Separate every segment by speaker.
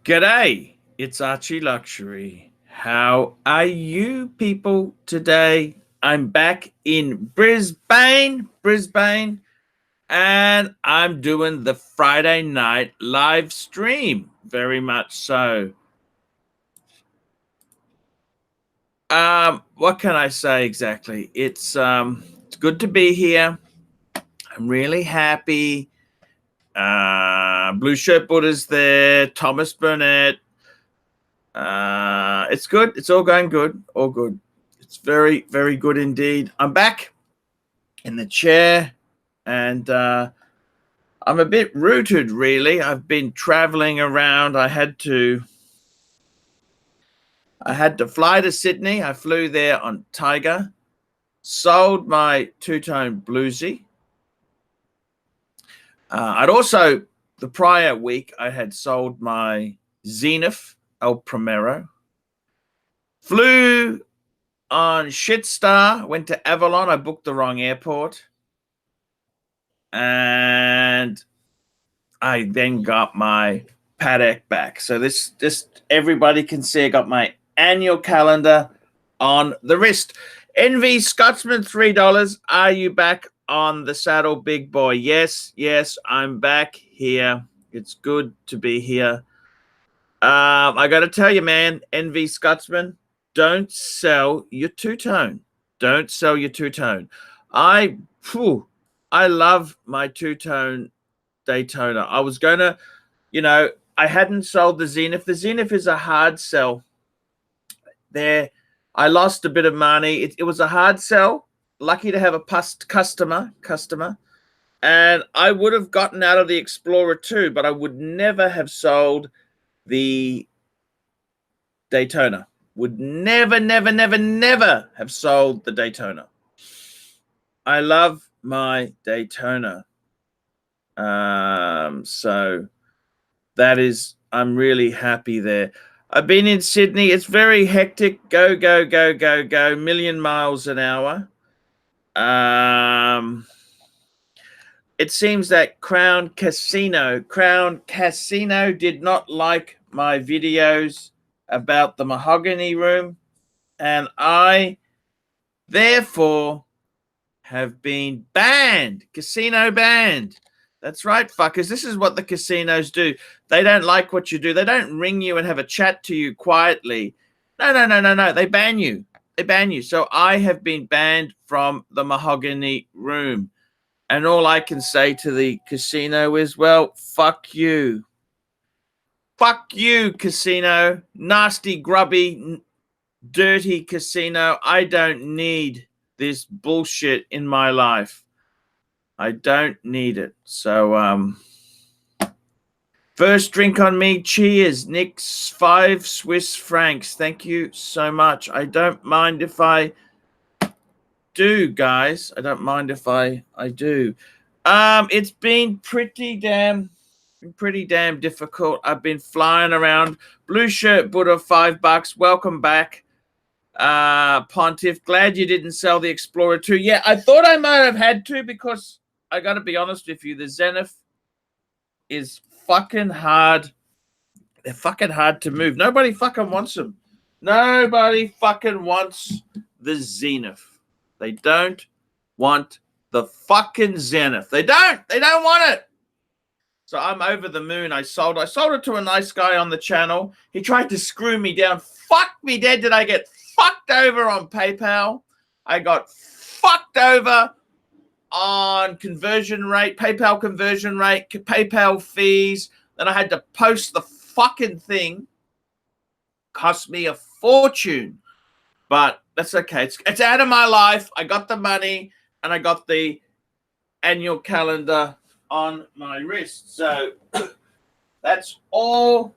Speaker 1: G'day, it's Archie Luxury. How are you people today? I'm back in Brisbane, and I'm doing the Friday night live stream. Very much so. What can I say exactly? It's good to be here. I'm really happy. Blue Shirt Buddha's there, Thomas Burnett. It's good. It's all going good. All good. It's very, very good indeed. I'm back in the chair, and I'm a bit rooted, really. I've been traveling around. I had to fly to Sydney. I flew there on Tiger, sold my two-tone bluesy. I'd also, the prior week, I had sold my Zenith El Primero. Flew on Shitstar, went to Avalon. I booked the wrong airport. And I then got my Patek back. So this everybody can see I got my annual calendar on the wrist. NV Scotsman, $3. Are you back on the saddle, big boy? Yes, I'm back here. It's good to be here. I got to tell you, man, NV Scotsman, don't sell your two-tone. Don't sell your two-tone. I love my two-tone Daytona. I was going to, I hadn't sold the Zenith. The Zenith is a hard sell. There, I lost a bit of money. It was a hard sell. Lucky to have a customer. And I would have gotten out of the Explorer too, but I would never have sold the Daytona. Would never have sold the Daytona. I love my Daytona. So that is, I'm really happy there. I've been in Sydney. It's very hectic. Go, million miles an hour. It seems that Crown Casino did not like my videos about the mahogany room, and I therefore have been banned. Casino banned. That's right, fuckers. This is what the casinos do. They don't like what you do. They don't ring you and have a chat to you quietly. No. They ban you. So I have been banned from the mahogany room. And all I can say to the casino is, well, fuck you. Fuck you, casino. Nasty, grubby, dirty casino. I don't need this bullshit in my life. I don't need it. So, first drink on me. Cheers. Nick's 5 Swiss francs. Thank you so much. I don't mind if I do, guys. I don't mind if I do. It's been pretty damn difficult. I've been flying around. Blue Shirt Buddha, $5. Welcome back. Pontiff, glad you didn't sell the Explorer 2. Yeah, I thought I might have had to, because I got to be honest with you, the Zenith is fucking hard. They're fucking hard to move. Nobody fucking wants them. Nobody fucking wants the Zenith. They don't want the fucking Zenith. They don't want it. So I'm over the moon. I sold it to a nice guy on the channel. He tried to screw me down. Fuck me dead. Did I get fucked over on PayPal? I got fucked over on conversion rate, PayPal conversion rate, PayPal fees. Then I had to post the fucking thing. Cost me a fortune. But that's okay. It's out of my life. I got the money, and I got the annual calendar on my wrist. So that's all.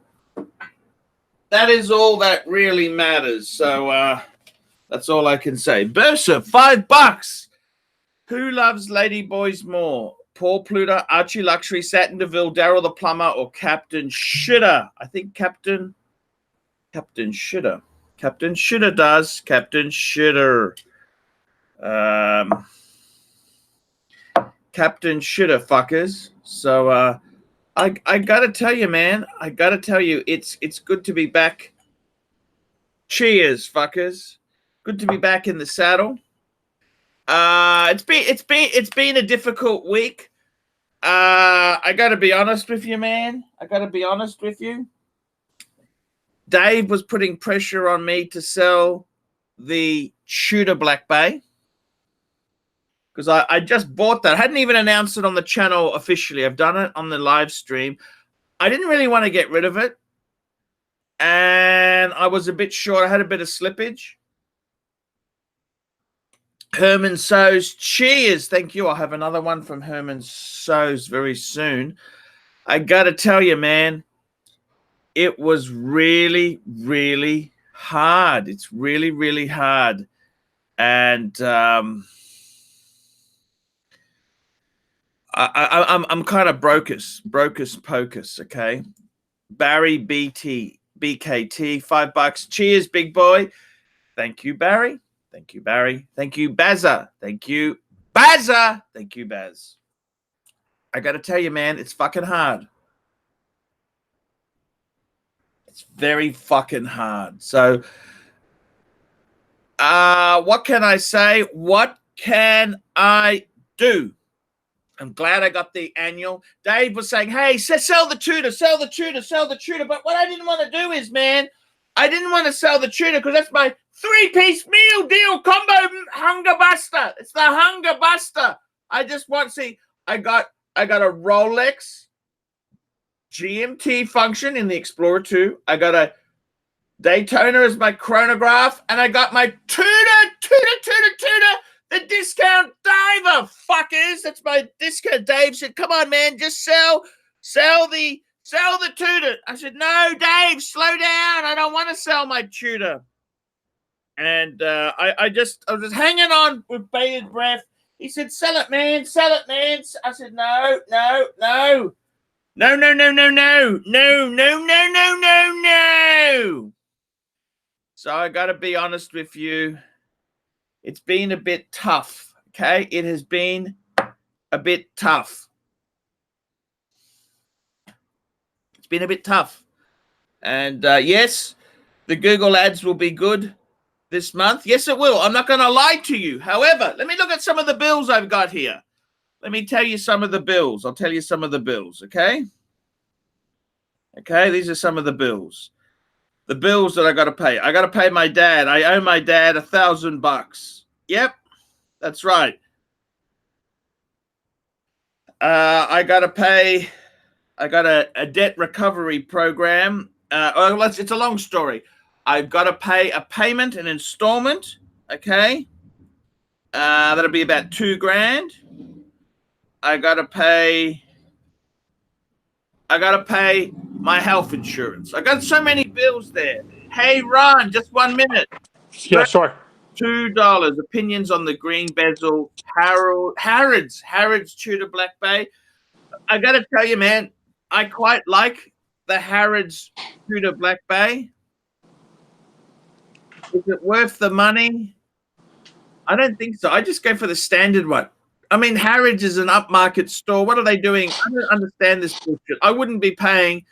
Speaker 1: That is all that really matters. So that's all I can say. Bursa, $5. Who loves Lady Boys more? Paul Pluter, Archie Luxury, Satin DeVille, Daryl the Plumber, or Captain Shitter? I think Captain Shitter. Captain Shitter does. Captain Shitter. Captain Shitter, fuckers. So I gotta tell you, man. I gotta tell you, it's good to be back. Cheers, fuckers. Good to be back in the saddle. It's been a difficult week. I gotta be honest with you, man. I gotta be honest with you. Dave was putting pressure on me to sell the Tudor Black Bay because I just bought that. I hadn't even announced it on the channel officially. I've done it on the live stream. I didn't really want to get rid of it, and I was a bit short. I had a bit of slippage. Herman So's, cheers. Thank you. I'll have another one from Herman So's very soon. I got to tell you, man, it was really, really hard. It's really, really hard. And I'm kind of brocus pocus, okay? Barry BKT, $5. Cheers, big boy. Thank you, Barry. Thank you, Barry. Thank you, Bazza. Thank you, Bazza. Thank you, Baz. I got to tell you, man, it's fucking hard. It's very fucking hard. So, what can I say? What can I do? I'm glad I got the annual. Dave was saying, hey, sell the Tudor, sell the Tudor, sell the Tudor. But what I didn't want to do is, man, I didn't want to sell the Tudor because that's my 3-piece meal deal combo hunger buster. It's the hunger buster. I just want to see. I got a Rolex GMT function in the Explorer 2. I got a Daytona as my chronograph, and I got my Tudor, the discount diver, fuckers. That's my discount. Dave said, come on, man, just sell the Tudor. I said, no, Dave, slow down. I don't want to sell my Tudor. And I was hanging on with bated breath. He said, sell it, man, sell it, man. I said, no. So I got to be honest with you. It's been a bit tough, okay? It has been a bit tough. It's been a bit tough. And yes, the Google ads will be good this month. Yes, it will. I'm not going to lie to you. However, let me look at some of the bills I've got here. Let me tell you some of the bills. I'll tell you some of the bills, okay? Okay, these are some of the bills. The bills that I got to pay. I got to pay my dad. I owe my dad $1,000. Yep, that's right. I got to pay. I got a debt recovery program. It's a long story. I've got to pay a payment, an installment. Okay, that'll be about $2,000. I got to pay my health insurance. I got so many bills there. Hey, Ron, just 1 minute.
Speaker 2: Yeah, sure.
Speaker 1: $2. Opinions on the green bezel Harrods Tudor Black Bay. I got to tell you, man, I quite like the Harrods Tudor Black Bay. Is it worth the money? I don't think so. I just go for the standard one. I mean, Harrods is an upmarket store. What are they doing? I don't understand this bullshit. I wouldn't be paying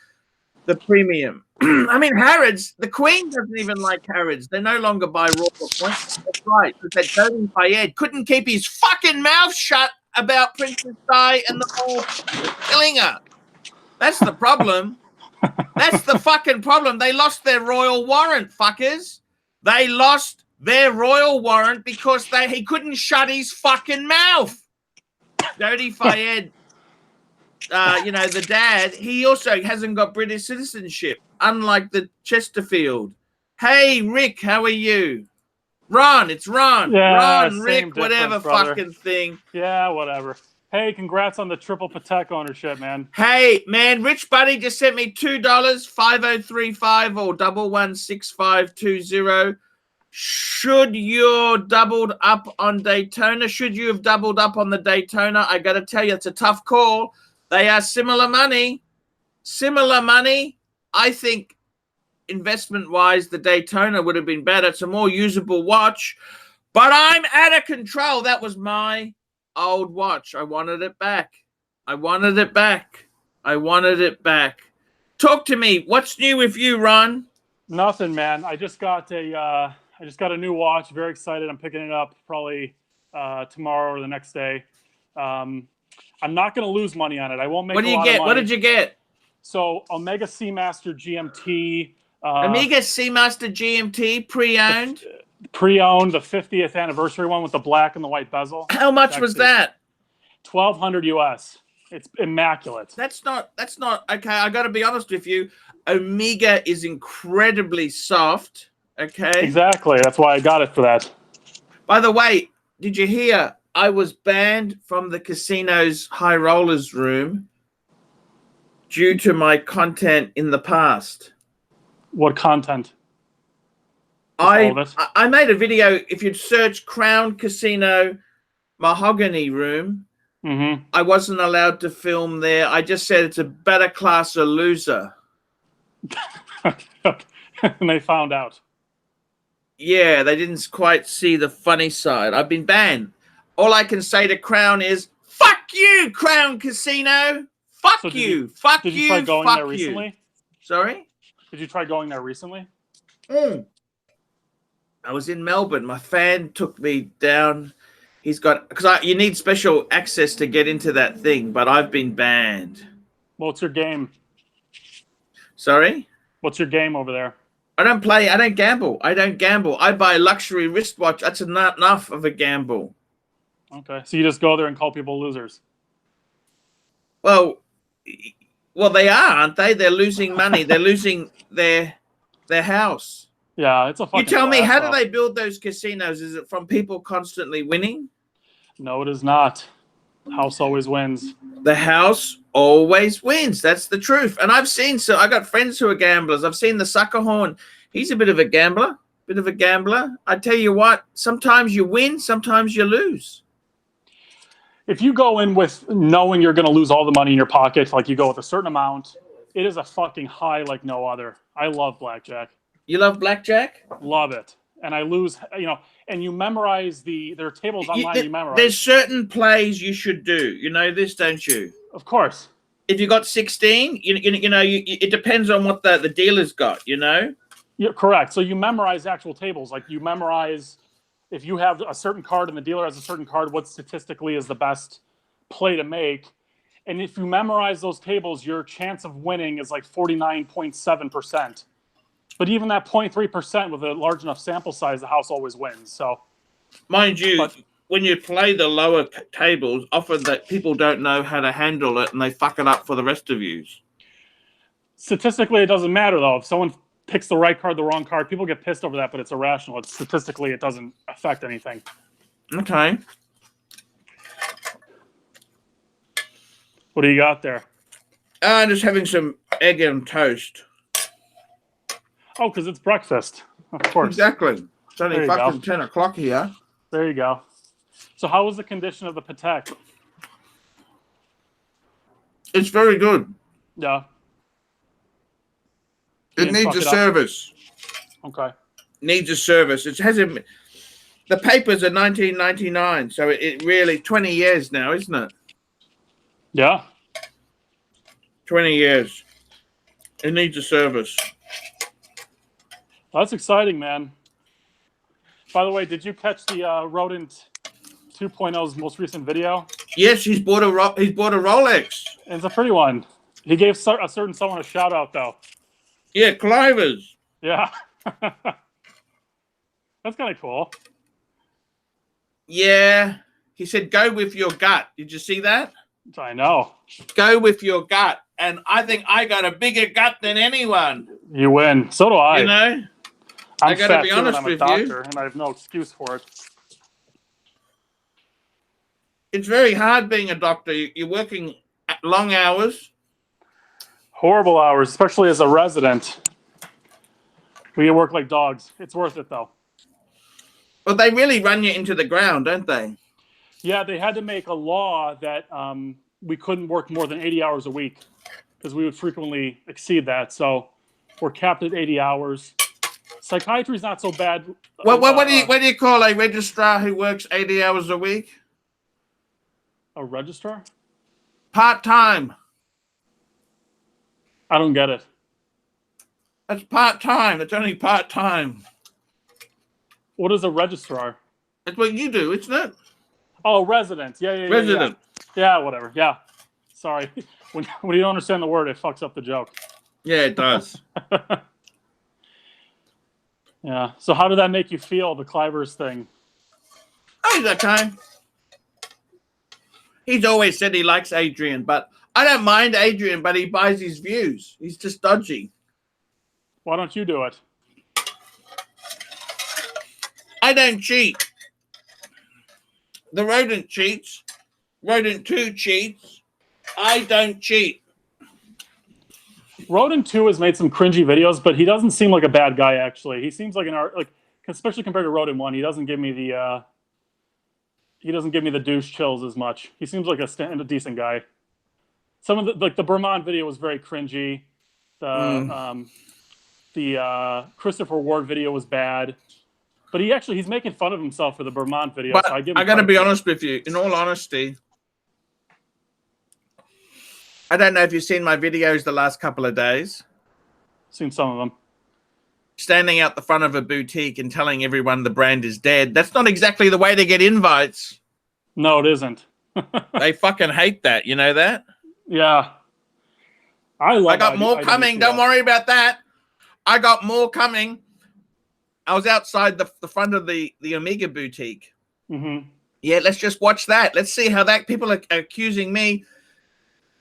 Speaker 1: the premium. I mean, Harrods, the Queen doesn't even like Harrods. They no longer buy Royal Points. That's right, because that Dodi Fayed couldn't keep his fucking mouth shut about Princess Di and the whole killing her. That's the problem. That's the fucking problem. They lost their royal warrant, fuckers. They lost their royal warrant because he couldn't shut his fucking mouth. Dodi Fayed, the dad, he also hasn't got British citizenship, unlike the Chesterfield. Hey, Rick, how are you? Ron, it's Ron.
Speaker 2: Yeah,
Speaker 1: Ron, Rick, whatever fucking thing.
Speaker 2: Yeah, whatever. Hey, congrats on the triple Patek ownership, man.
Speaker 1: Hey, man, Rich Buddy just sent me $2, 5035 or 116520. Should you doubled up on Daytona? Should you have doubled up on the Daytona? I got to tell you, it's a tough call. They are similar money. Similar money. I think investment-wise, the Daytona would have been better. It's a more usable watch. But I'm out of control. That was my old watch. I wanted it back. I wanted it back. I wanted it back. Talk to me. What's new with you, Ron?
Speaker 2: Nothing, man. I just got a new watch. Very excited. I'm picking it up probably tomorrow or the next day. I'm not going to lose money on it. I won't make
Speaker 1: What
Speaker 2: a
Speaker 1: did you
Speaker 2: lot
Speaker 1: get?
Speaker 2: of money.
Speaker 1: What did you get?
Speaker 2: So Omega Seamaster GMT.
Speaker 1: Omega Seamaster GMT pre-owned.
Speaker 2: Pre-owned, the 50th anniversary one with the black and the white bezel.
Speaker 1: How much was that?
Speaker 2: $1,200 US. It's immaculate.
Speaker 1: That's not okay. I got to be honest with you. Omega is incredibly soft. Okay.
Speaker 2: Exactly. That's why I got it for that.
Speaker 1: By the way, did you hear? I was banned from the casino's high rollers room due to my content in the past.
Speaker 2: What content?
Speaker 1: I made a video. If you'd search Crown Casino Mahogany Room, I wasn't allowed to film there. I just said it's a better class of loser.
Speaker 2: And they found out.
Speaker 1: Yeah, they didn't quite see the funny side. I've been banned. All I can say to Crown is, fuck you, Crown Casino. Fuck you. Fuck you.
Speaker 2: Did you try going there recently?
Speaker 1: Sorry?
Speaker 2: Did you try going there recently?
Speaker 1: I was in Melbourne. My fan took me down. He's got, because you need special access to get into that thing, but I've been banned.
Speaker 2: What's your game?
Speaker 1: Sorry?
Speaker 2: What's your game over there?
Speaker 1: I don't play. I don't gamble. I buy a luxury wristwatch. That's not enough of a gamble.
Speaker 2: Okay. So you just go there and call people losers.
Speaker 1: Well, they are, aren't they? They're losing money. They're losing their house.
Speaker 2: Yeah, it's a fucking.
Speaker 1: You tell me, how do they build those casinos? Is it from people constantly winning?
Speaker 2: No, it is not. House always wins. The
Speaker 1: house always wins. That's the truth. And I've seen, so I got friends who are gamblers. I've seen the sucker horn. He's a bit of a gambler. I tell you what, sometimes you win, sometimes you lose.
Speaker 2: If you go in with knowing you're going to lose all the money in your pocket, like you go with a certain amount, it is a fucking high like no other. I love blackjack.
Speaker 1: You love blackjack?
Speaker 2: Love it. And I lose, and you memorize there are tables online you memorize.
Speaker 1: There's certain plays you should do. You know this, don't you?
Speaker 2: Of course.
Speaker 1: If you got 16, it depends on what the dealer's got,
Speaker 2: You're correct. So you memorize actual tables. Like you memorize, if you have a certain card and the dealer has a certain card, what statistically is the best play to make. And if you memorize those tables, your chance of winning is like 49.7%. But even that 0.3% with a large enough sample size, the house always wins. So,
Speaker 1: mind you, when you play the lower tables, often that people don't know how to handle it and they fuck it up for the rest of you.
Speaker 2: Statistically, it doesn't matter though. If someone picks the right card, the wrong card, people get pissed over that, but it's irrational. Statistically, it doesn't affect anything.
Speaker 1: Okay.
Speaker 2: What do you got there?
Speaker 1: I'm just having some egg and toast.
Speaker 2: Oh, because it's breakfast. Of course.
Speaker 1: Exactly. It's only fucking 10 o'clock here.
Speaker 2: There you go. So how was the condition of the Patek?
Speaker 1: It's very good.
Speaker 2: Yeah.
Speaker 1: It needs a service.
Speaker 2: Okay.
Speaker 1: Needs a service. It hasn't. The papers are 1999, so it really 20 years now, isn't it?
Speaker 2: Yeah.
Speaker 1: 20 years. It needs a service.
Speaker 2: That's exciting, man. By the way, did you catch the Rodent 2.0's most recent video?
Speaker 1: Yes, he's bought a Rolex.
Speaker 2: And it's a pretty one. He gave a certain someone a shout out though.
Speaker 1: Yeah, Clivers.
Speaker 2: Yeah. That's kind of cool.
Speaker 1: Yeah. He said, go with your gut. Did you see that?
Speaker 2: I know.
Speaker 1: Go with your gut. And I think I got a bigger gut than anyone.
Speaker 2: You win. So do I.
Speaker 1: I got to be honest with you.
Speaker 2: I'm a doctor, and I have no excuse for it.
Speaker 1: It's very hard being a doctor. You're working long hours.
Speaker 2: Horrible hours, especially as a resident. We work like dogs. It's worth it, though.
Speaker 1: But they really run you into the ground, don't they?
Speaker 2: Yeah, they had to make a law that we couldn't work more than 80 hours a week because we would frequently exceed that. So we're capped at 80 hours. Psychiatry is not so bad.
Speaker 1: What do you call a registrar who works 80 hours a week?
Speaker 2: A registrar?
Speaker 1: Part-time.
Speaker 2: I don't get it.
Speaker 1: That's part-time. That's only part-time.
Speaker 2: What is a registrar?
Speaker 1: That's what you do, isn't it?
Speaker 2: Oh, resident. Yeah.
Speaker 1: Resident.
Speaker 2: Yeah, whatever. Yeah. Sorry. When you don't understand the word, it fucks up the joke.
Speaker 1: Yeah, it does.
Speaker 2: Yeah. So how did that make you feel, the Clivers thing?
Speaker 1: Oh, he's okay. He's always said he likes Adrian, but I don't mind Adrian, but he buys his views. He's just dodgy.
Speaker 2: Why don't you do it?
Speaker 1: I don't cheat. The rodent cheats. Rodent 2 cheats. I don't cheat.
Speaker 2: Rodent 2 has made some cringy videos, but he doesn't seem like a bad guy, actually. He seems like especially compared to Rodent 1, he doesn't give me the douche chills as much. He seems like a decent guy. Some of the Vermont video was very cringy. The Christopher Ward video was bad. But he's making fun of himself for the Vermont video.
Speaker 1: But
Speaker 2: so I
Speaker 1: got to be honest with you. In all honesty, I don't know if you've seen my videos the last couple of days.
Speaker 2: Seen some of them.
Speaker 1: Standing out the front of a boutique and telling everyone the brand is dead. That's not exactly the way to get invites.
Speaker 2: No, it isn't.
Speaker 1: They fucking hate that. You know that?
Speaker 2: Yeah. I
Speaker 1: got more coming. Don't worry about that. I got more coming. I was outside the front of the Omega boutique.
Speaker 2: Mm-hmm.
Speaker 1: Yeah, let's just watch that. Let's see how that people are accusing me.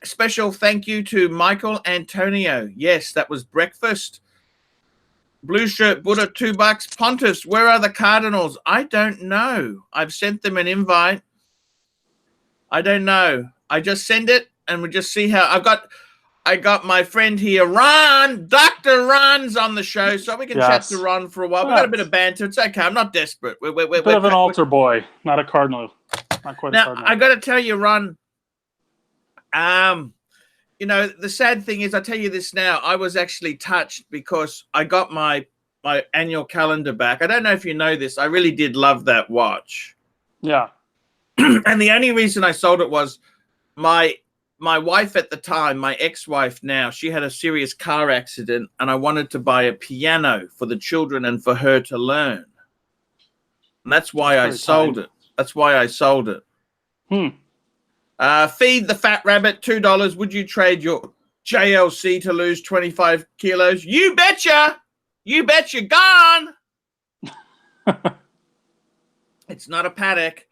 Speaker 1: Special thank you to Michael Antonio. Yes, that was breakfast. Blue shirt, Buddha, $2. Pontus, where are the Cardinals? I don't know. I've sent them an invite. I don't know. I just send it and we just see how I got my friend here, Ron. Dr. Ron's on the show, so we can chat to Ron for a while. We've got a bit of banter. It's okay. I'm not desperate. We're
Speaker 2: bit of an altar boy, not a cardinal. Not quite a cardinal.
Speaker 1: I got to tell you, Ron, you know, the sad thing is, I tell you this now, I was actually touched because I got my annual calendar back. I don't know if you know this. I really did love that watch.
Speaker 2: Yeah.
Speaker 1: And the only reason I sold it was my wife at the time, my ex-wife now, she had a serious car accident and I wanted to buy a piano for the children and for her to learn. And that's why I sold it. That's why I sold it. Feed the fat rabbit, $2. Would you trade your JLC to lose 25 kilos? You betcha. You betcha. Gone. It's not a Patek.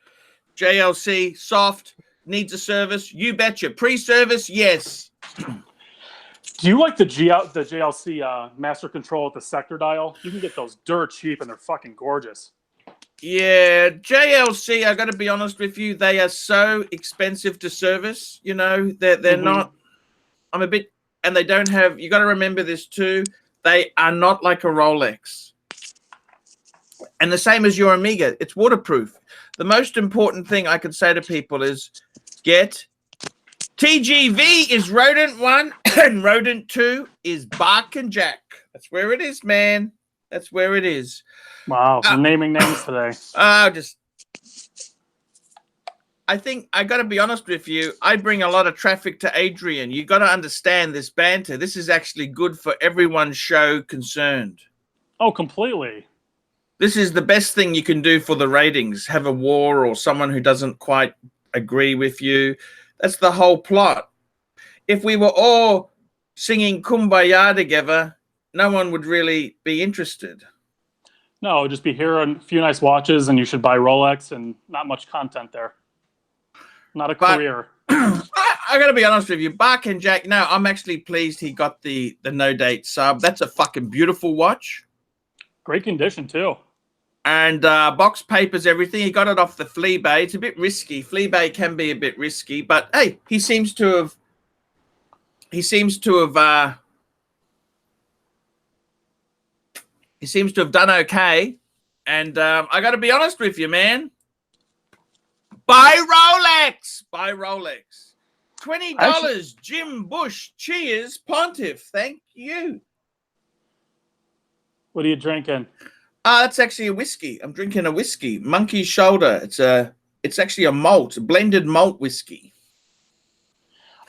Speaker 1: JLC, soft. Needs a service? You betcha. Pre-service? Yes.
Speaker 2: Do you like the JLC master control at the sector dial? You can get those dirt cheap and they're fucking gorgeous.
Speaker 1: Yeah, JLC, I got to be honest with you, they are so expensive to service. You know, they're not. I'm a bit, and they don't have. You got to remember this too. They are not like a Rolex. And the same as your Omega, it's waterproof. The most important thing I could say to people is get TGV is Rodent 1 and Rodent 2 is Bark and Jack. That's where it is, man. That's where it is.
Speaker 2: Wow, naming names today.
Speaker 1: I think I got to be honest with you. I bring a lot of traffic to Adrian. You got to understand this banter. This is actually good for everyone's show concerned.
Speaker 2: Oh, completely.
Speaker 1: This is the best thing you can do for the ratings. Have a war or someone who doesn't quite agree with you. That's the whole plot. If we were all singing Kumbaya together, no one would really be interested.
Speaker 2: No, just be here and a few nice watches and you should buy Rolex and not much content there. Not a career.
Speaker 1: I got to be honest with you. Bark and Jack, no, I'm actually pleased he got the no-date sub. That's a fucking beautiful watch.
Speaker 2: Great condition, too.
Speaker 1: And box papers, everything. He got it off the Fleabay. It's a bit risky. Fleabay can be a bit risky, but hey, he seems to have done okay. And I got to be honest with you, man. Buy Rolex. Buy Rolex. $20. Jim Bush. Cheers, Pontiff. Thank you.
Speaker 2: What are you drinking?
Speaker 1: That's actually a whiskey. I'm drinking a whiskey. Monkey Shoulder. It's actually a malt, a blended malt whiskey.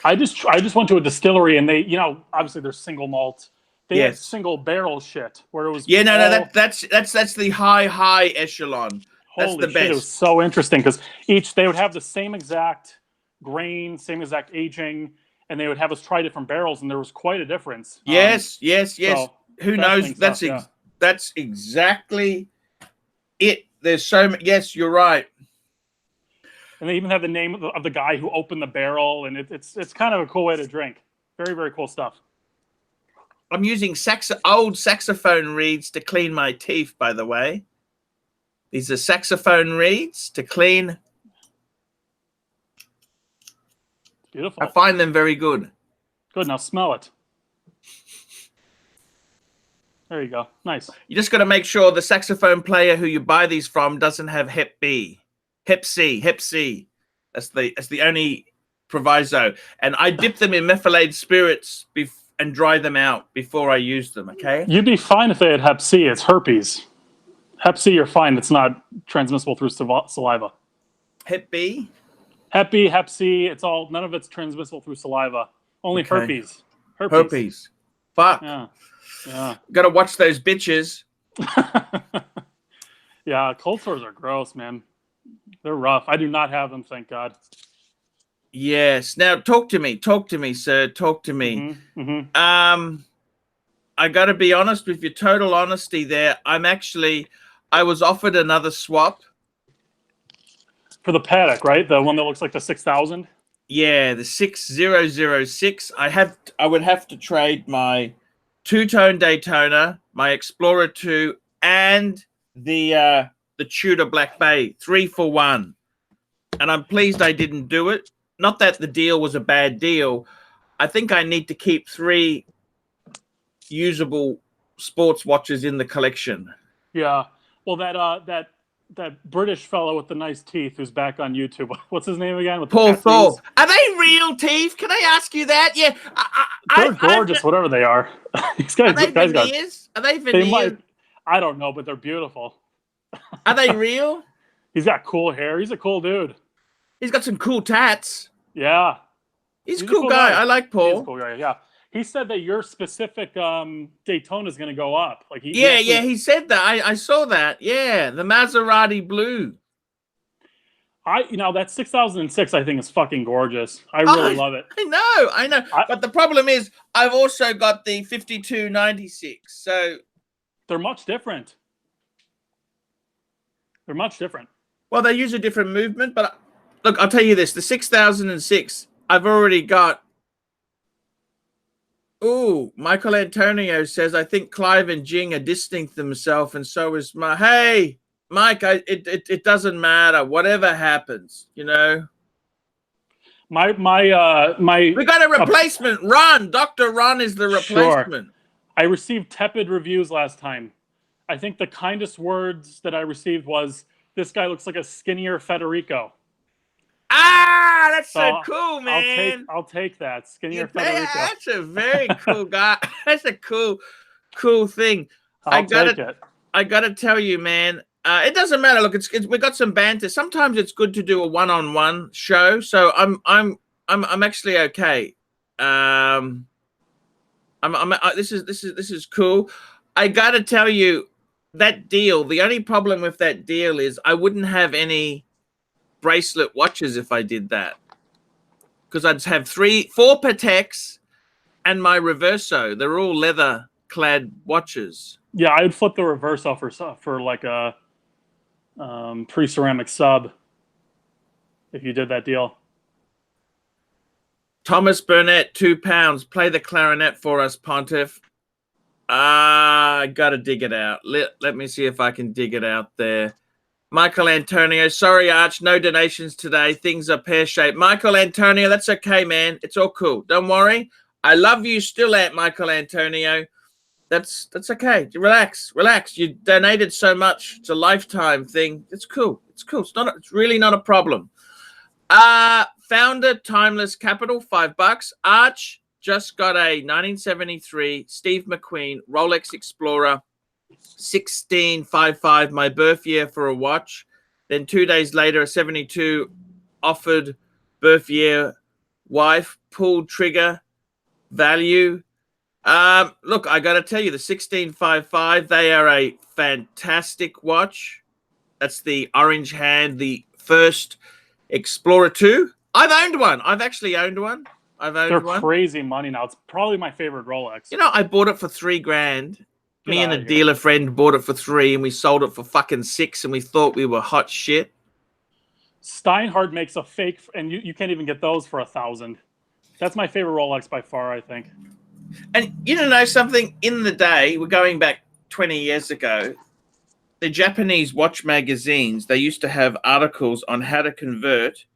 Speaker 2: I just went to a distillery and they, you know, obviously they're single malt. They had
Speaker 1: Yes.
Speaker 2: single barrel shit where it was
Speaker 1: Yeah, no,
Speaker 2: all,
Speaker 1: that's the high echelon. That's
Speaker 2: holy
Speaker 1: the
Speaker 2: shit, it was
Speaker 1: best.
Speaker 2: so interesting because they would have the same exact grain, same exact aging, and they would have us try different barrels, and there was quite a difference.
Speaker 1: Yes.
Speaker 2: So
Speaker 1: Who knows?
Speaker 2: fascinating stuff,
Speaker 1: That's exactly it. There's so many. Yes, you're right.
Speaker 2: and they even have the name of the guy who opened the barrel, and it's kind of a cool way to drink. Very, very cool stuff.
Speaker 1: I'm using old saxophone reeds to clean my teeth, by the way. These are saxophone reeds to clean.
Speaker 2: Beautiful.
Speaker 1: I find them very good.
Speaker 2: Good. Now smell it. There you go. Nice.
Speaker 1: You just got to make sure the saxophone player who you buy these from doesn't have Hep B, Hep C. That's the only proviso. And I dip them in methylated spirits and dry them out before I use them. Okay.
Speaker 2: You'd be fine if they had Hep C. It's herpes. Hep C, you're fine. It's not transmissible through saliva.
Speaker 1: Hep B.
Speaker 2: Hep B, Hep C, none of it's transmissible through saliva. Only
Speaker 1: Okay.
Speaker 2: herpes.
Speaker 1: Fuck.
Speaker 2: Yeah.
Speaker 1: Got to watch those bitches.
Speaker 2: Yeah, cold sores are gross, man. They're rough. I do not have them, thank God.
Speaker 1: Yes. Now talk to me, sir. Talk to me.
Speaker 2: Mm-hmm.
Speaker 1: I got to be honest with your total honesty there. I was offered another swap.
Speaker 2: For the Patek, right? The one that looks like the 6000?
Speaker 1: Yeah, the 6006. I would have to trade my two-tone Daytona, my Explorer 2, and the Tudor Black Bay, 3 for 1. And I'm pleased I didn't do it. Not that the deal was a bad deal. I think I need to keep 3 usable sports watches in the collection.
Speaker 2: Yeah. Well, that British fellow with the nice teeth who's back on YouTube. What's his name again? With the
Speaker 1: Paul
Speaker 2: tattoos?
Speaker 1: Thorpe. Are they real teeth? Can I ask you that? Yeah.
Speaker 2: They're gorgeous, whatever they are. These guys,
Speaker 1: Are they veneers? Are they veneers?
Speaker 2: They might. I don't know, but they're beautiful.
Speaker 1: Are they real?
Speaker 2: He's got cool hair. He's a cool dude.
Speaker 1: He's got some cool tats.
Speaker 2: Yeah.
Speaker 1: He's a cool guy. I like Paul.
Speaker 2: He's a cool guy, yeah. He said that your specific Daytona is going to go up. Like
Speaker 1: he said that. I saw that. Yeah, the Maserati blue.
Speaker 2: That 6006 I think is fucking gorgeous. I really love it.
Speaker 1: I know. But the problem is I've also got the 5296. So
Speaker 2: they're much different.
Speaker 1: Well, they use a different movement, but look, I'll tell you this, the 6006, I've already got. Ooh, Michael Antonio says, I think Clive and Jing are distancing themselves, and so is my. Hey, Mike, it doesn't matter. Whatever happens, you know.
Speaker 2: My.
Speaker 1: We got a replacement. Ron, Dr. Ron is the replacement.
Speaker 2: Sure. I received tepid reviews last time. I think the kindest words that I received was, "This guy looks like a skinnier Federico."
Speaker 1: Ah, that's so cool, man.
Speaker 2: I'll take that. Skinnier Federico.
Speaker 1: That's a very cool guy. That's a cool thing. I gotta tell you, man. It doesn't matter. Look, we got some banter. Sometimes it's good to do a one-on-one show. So I'm actually okay. This is cool. I gotta tell you, that deal. The only problem with that deal is I wouldn't have any bracelet watches if I did that, because I'd have 4 Pateks and my Reverso. They're all leather clad watches.
Speaker 2: Yeah, I would flip the Reverso for like a pre-ceramic sub if you did that deal.
Speaker 1: Thomas Burnett, £2. Play the clarinet for us, Pontiff. I gotta dig it out. Let me see if I can dig it out there. Michael Antonio, sorry, Arch, no donations today. Things are pear-shaped. Michael Antonio, that's okay, man. It's all cool. Don't worry. I love you still, Michael Antonio. That's okay. Relax. You donated so much. It's a lifetime thing. It's cool. It's really not a problem. Founder, Timeless Capital, $5. Arch just got a 1973 Steve McQueen Rolex Explorer 1655, my birth year, for a watch. Then 2 days later, a 72 offered birth year wife pull trigger value. Look, I got to tell you, the 1655, they are a fantastic watch. That's the orange hand, the first Explorer 2. I've owned one. I've actually owned one.
Speaker 2: They're crazy money now. It's probably my favorite Rolex.
Speaker 1: You know, I bought it for $3,000. Me and a dealer friend bought it for $3,000, and we sold it for fucking $6,000, and we thought we were hot shit.
Speaker 2: Steinhardt makes a fake, and you can't even get those for $1,000. That's my favorite Rolex by far, I think.
Speaker 1: And you know something? In the day, we're going back 20 years ago, the Japanese watch magazines, they used to have articles on how to convert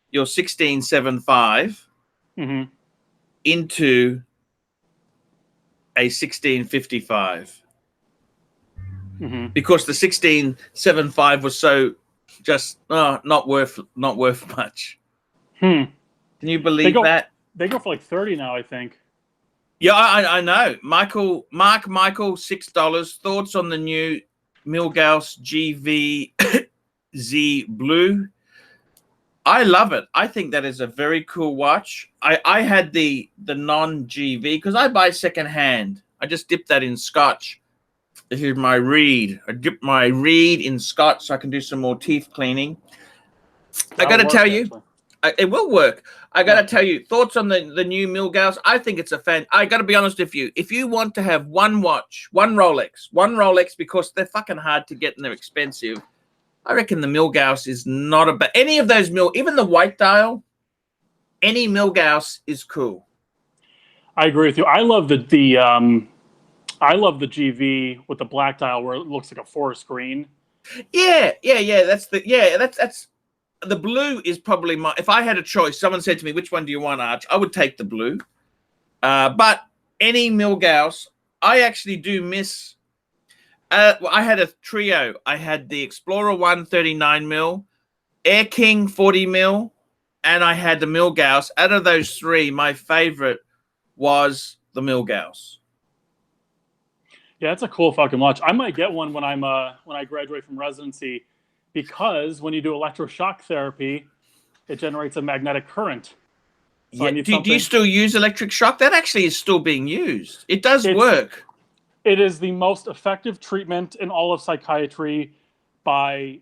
Speaker 1: your 1675 into a 1655. Because the 1675 was so just not worth much. Can you believe that?
Speaker 2: They go for like 30 now, I think.
Speaker 1: Yeah, I know. Mark Michael, $6. Thoughts on the new Milgauss GV-Z Blue? I love it. I think that is a very cool watch. I had the non-GV because I buy secondhand. I just dip that in Scotch. This is my reed. I dip my reed in Scotch so I can do some more teeth cleaning. I got to tell you, it will work. I got to tell you, thoughts on the new Milgauss? I think it's a fan. I got to be honest with you. If you want to have one watch, one Rolex, because they're fucking hard to get and they're expensive, I reckon the Milgauss is not a bad. Any of those even the white dial, any Milgauss is cool.
Speaker 2: I agree with you. I love the GV with the black dial where it looks like a forest green.
Speaker 1: Yeah. That's the blue is probably my. If I had a choice, someone said to me, "Which one do you want, Arch?" I would take the blue. But any Milgauss, I actually do miss. Well, I had a trio. I had the Explorer 1 39mm, Air King 40mm, and I had the Milgauss. Out of those three, my favorite was the Milgauss.
Speaker 2: Yeah, it's a cool fucking watch. I might get one when I graduate from residency, because when you do electroshock therapy, it generates a magnetic current. So
Speaker 1: yeah. Do you still use electric shock? That actually is still being used. It does work.
Speaker 2: It is the most effective treatment in all of psychiatry by,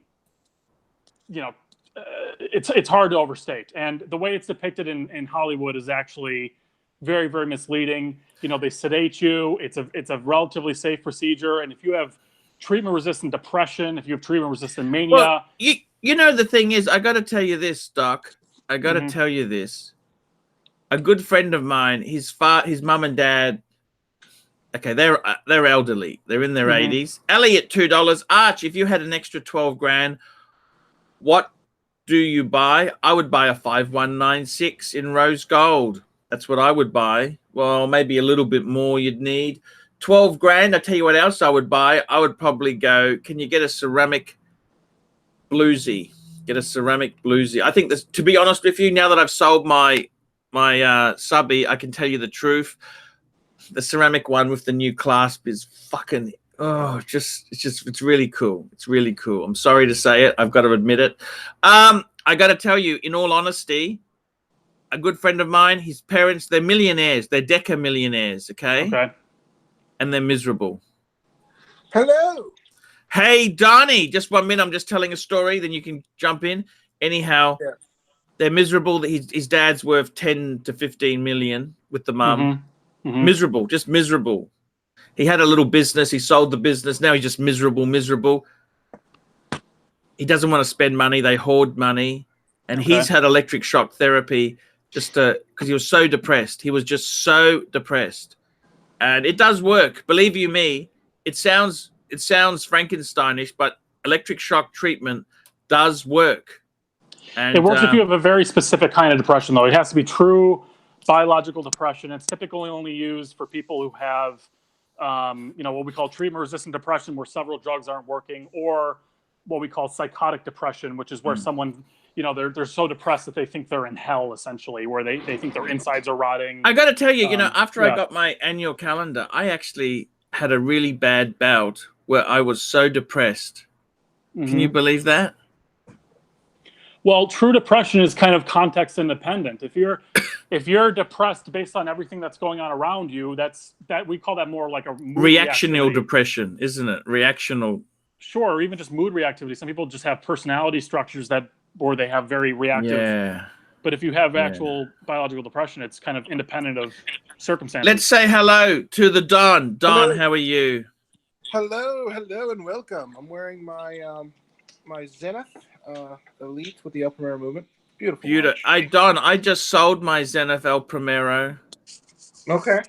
Speaker 2: it's hard to overstate. And the way it's depicted in Hollywood is actually very, very misleading. They sedate you. It's a relatively safe procedure. And if you have treatment-resistant depression, if you have treatment-resistant mania.
Speaker 1: Well, the thing is, I got to tell you this, Doc. I got to tell you this. A good friend of mine, his mum and dad, okay, they're elderly. They're in their 80s. Elliot, $2. Arch, if you had an extra $12,000, what do you buy? I would buy a 5196 in rose gold. That's what I would buy. Well, maybe a little bit more you'd need. $12,000. I tell you what else I would buy. I would probably go, can you get a ceramic bluesy? Get a ceramic bluesy. I think this, to be honest with you, now that I've sold my subby, I can tell you the truth. The ceramic one with the new clasp is fucking it's really cool. It's really cool. I'm sorry to say it. I've got to admit it. I got to tell you, in all honesty, a good friend of mine, his parents, they're millionaires. They're deca millionaires, okay? And they're miserable.
Speaker 3: Hello.
Speaker 1: Hey, Donnie, just 1 minute. I'm just telling a story, then you can jump in. Anyhow, they're miserable. That his dad's worth 10 to 15 million with the mum. Miserable, just miserable. He had a little business. He sold the business. Now he's just miserable. He doesn't want to spend money. They hoard money. And he's had electric shock therapy just because he was so depressed. He was just so depressed. And it does work. Believe you me, it sounds Frankensteinish, but electric shock treatment does work. And
Speaker 2: it works if you have a very specific kind of depression, though. It has to be true biological depression. It's typically only used for people who have, what we call treatment-resistant depression, where several drugs aren't working, or what we call psychotic depression, which is where someone, they're so depressed that they think they're in hell, essentially, where they think their insides are rotting.
Speaker 1: I got to tell you, after I got my annual calendar, I actually had a really bad bout where I was so depressed. Can you believe that?
Speaker 2: Well, true depression is kind of context independent. If you're depressed based on everything that's going on around you, that we call that more like a mood
Speaker 1: Reactional
Speaker 2: reactivity.
Speaker 1: depression, isn't it? Reactional.
Speaker 2: Sure, or even just mood reactivity. Some people just have personality structures or they have very reactive.
Speaker 1: Yeah.
Speaker 2: But if you have actual biological depression, it's kind of independent of circumstances.
Speaker 1: Let's say hello to the Don. Don,
Speaker 3: Hello.
Speaker 1: how are you?
Speaker 3: Hello, and welcome. I'm wearing my my Zenith Elite with the El Primero movement. Beautiful. watch.
Speaker 1: Don, I just sold my Zenith El Primero.
Speaker 3: Okay.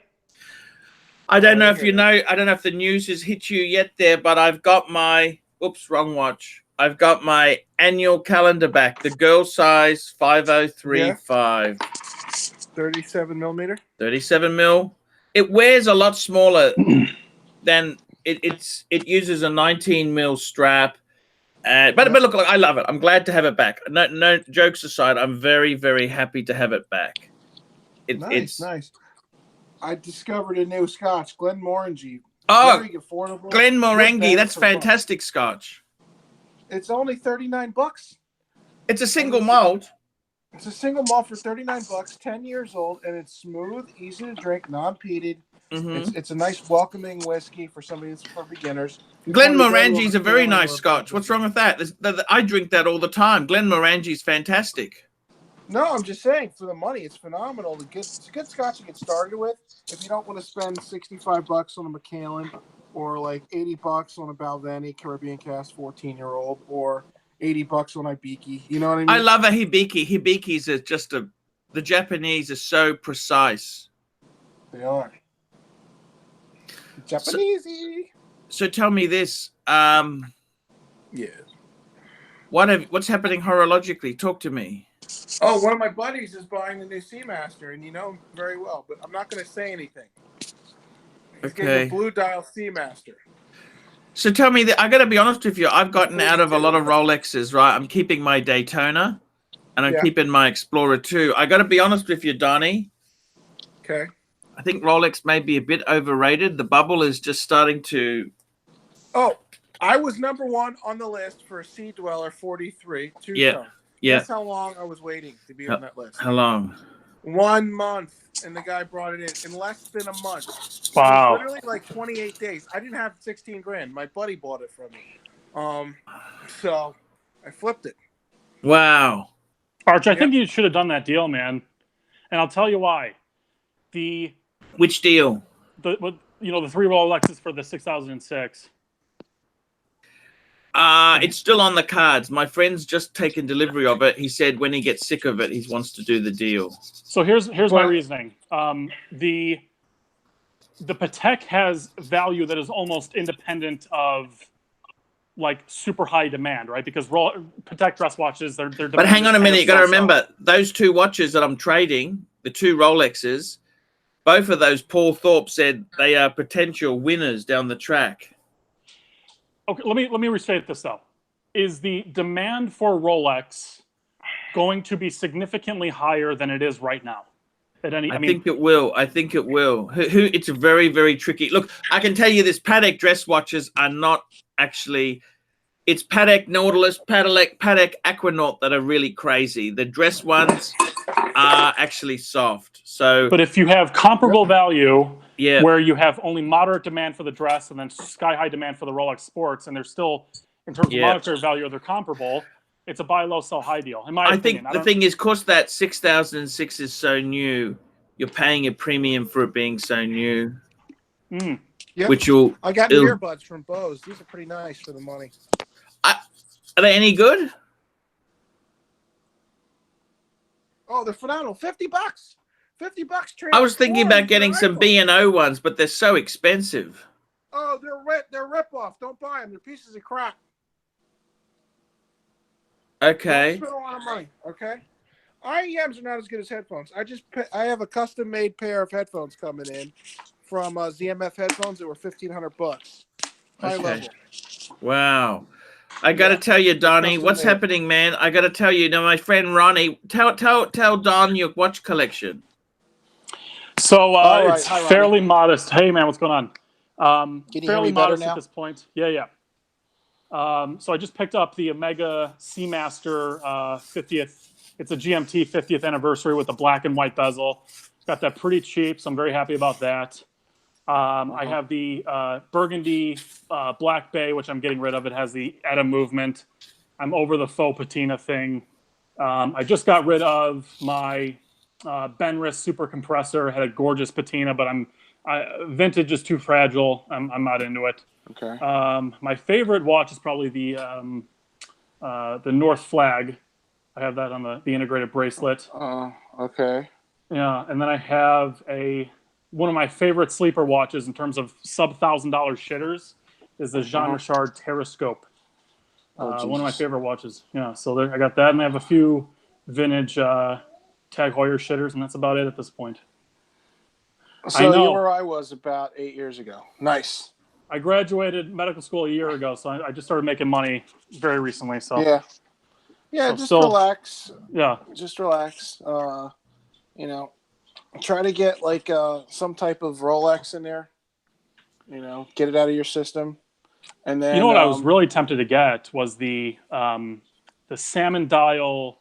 Speaker 1: I don't know
Speaker 3: I
Speaker 1: if
Speaker 3: hear
Speaker 1: you
Speaker 3: that.
Speaker 1: know. I don't know if the news has hit you yet there, but I've got my. Oops, wrong watch. I've got my annual calendar back. The girl size 5035.
Speaker 3: 37 millimeter.
Speaker 1: 37 mil. It wears a lot smaller than it uses a 19 mil strap. But look, I love it. I'm glad to have it back. No jokes aside, I'm very, very happy to have it back.
Speaker 3: Nice. I discovered a new Scotch, Glenmorangie.
Speaker 1: Oh,
Speaker 3: very affordable.
Speaker 1: Glenmorangie, that's fantastic Scotch.
Speaker 3: It's only $39.
Speaker 1: It's a single malt.
Speaker 3: It's a single malt for $39, 10 years old, and it's smooth, easy to drink, non-peated. It's a nice welcoming whiskey for somebody that's for beginners.
Speaker 1: Glenmorangie is a very nice Scotch. What's wrong with that? I drink that all the time. Glenmorangie is fantastic.
Speaker 3: No, I'm just saying, for the money, it's phenomenal. It's a good Scotch to get started with. If you don't want to spend $65 on a Macallan, or like $80 on a Balvenie Caribbean Cast 14-year-old, or $80 on Ibiki, you know what I mean?
Speaker 1: I love a Hibiki. Hibikis are just the Japanese are so precise.
Speaker 3: They are. Japanesey.
Speaker 1: So tell me this.
Speaker 3: Yeah.
Speaker 1: What's happening horologically? Talk to me.
Speaker 3: Oh, one of my buddies is buying the new Seamaster, and you know him very well, but I'm not going to say anything. He's getting a Blue Dial Seamaster.
Speaker 1: So tell me that I got to be honest with you. I've gotten out of a lot of Rolexes, right? I'm keeping my Daytona, and I'm keeping my Explorer too. I got to be honest with you, Donnie.
Speaker 3: Okay.
Speaker 1: I think Rolex may be a bit overrated. The bubble is just starting to.
Speaker 3: Oh, I was number one on the list for Sea Dweller 43.
Speaker 1: Yeah.
Speaker 3: Guess how long I was waiting to be on that list?
Speaker 1: How long?
Speaker 3: 1 month, and the guy brought it in less than a month.
Speaker 2: Wow.
Speaker 3: Literally like 28 days. I didn't have 16 grand. My buddy bought it from me. So I flipped it.
Speaker 1: Wow.
Speaker 2: Arch, I think you should have done that deal, man. And I'll tell you why.
Speaker 1: Which deal?
Speaker 2: The 3 Rolexes for the 6006.
Speaker 1: It's still on the cards. My friend's just taken delivery of it. He said when he gets sick of it, he wants to do the deal.
Speaker 2: So here's my reasoning. The Patek has value that is almost independent of like super high demand, right? Because Patek dress watches, they're
Speaker 1: but hang on a minute, you got to remember those two watches that I'm trading, the two Rolexes, both of those Paul Thorpe said they are potential winners down the track.
Speaker 2: Okay, let me restate this though. Is the demand for Rolex going to be significantly higher than it is right now? I think
Speaker 1: it will. I think it will. It's very, very tricky. Look, I can tell you this: Patek dress watches are not actually. It's Patek Nautilus, Patek Aquanaut that are really crazy. The dress ones are actually soft. So,
Speaker 2: but if you have comparable value.
Speaker 1: Yeah.
Speaker 2: Where you have only moderate demand for the dress and then sky-high demand for the Rolex Sports, and they're still, in terms of monetary value, they're comparable. It's a buy low, sell high deal. In my opinion.
Speaker 1: I think the thing is, because that 6006 is so new, you're paying a premium for it being so new.
Speaker 3: Yep. I got earbuds from Bose. These are pretty nice for the money.
Speaker 1: Are they any good?
Speaker 3: Oh, they're phenomenal. $50. $50.
Speaker 1: I was thinking about getting some B&O ones, but they're so expensive.
Speaker 3: Oh, they're rip-off. Don't buy them. They're pieces of crap.
Speaker 1: Okay.
Speaker 3: Don't spend a lot of money. Okay. IEMs are not as good as headphones. I have a custom-made pair of headphones coming in from ZMF headphones that were $1,500. High level.
Speaker 1: Wow. I got to tell you, Donnie, what's happening, man? I got to tell you, my friend Ronnie, tell Don your watch collection.
Speaker 2: So it's fairly modest. Hey, man, what's going on?
Speaker 3: Can you
Speaker 2: fairly
Speaker 3: hear me better
Speaker 2: modest
Speaker 3: now?
Speaker 2: at this point. Yeah. So I just picked up the Omega Seamaster 50th. It's a GMT 50th anniversary with the black and white bezel. Got that pretty cheap, so I'm very happy about that. I have the Burgundy Black Bay, which I'm getting rid of. It has the ETA movement. I'm over the faux patina thing. I just got rid of my Benris Super Compressor. Had a gorgeous patina, but vintage is too fragile. I'm not into it.
Speaker 3: Okay.
Speaker 2: My favorite watch is probably the North Flag. I have that on the integrated bracelet.
Speaker 3: Okay.
Speaker 2: Yeah, and then I have one of my favorite sleeper watches in terms of sub $1,000 shitters is the Jean Richard Terrascope. One of my favorite watches. Yeah, so I got that, and I have a few vintage Tag Heuer shitters, and that's about it at this point.
Speaker 3: So you're where I was about 8 years ago. Nice.
Speaker 2: I graduated medical school a year ago, so I just started making money very recently. So
Speaker 3: yeah, just relax.
Speaker 2: Yeah,
Speaker 3: just relax. Try to get like some type of Rolex in there. Get it out of your system, and then
Speaker 2: what I was really tempted to get was the salmon dial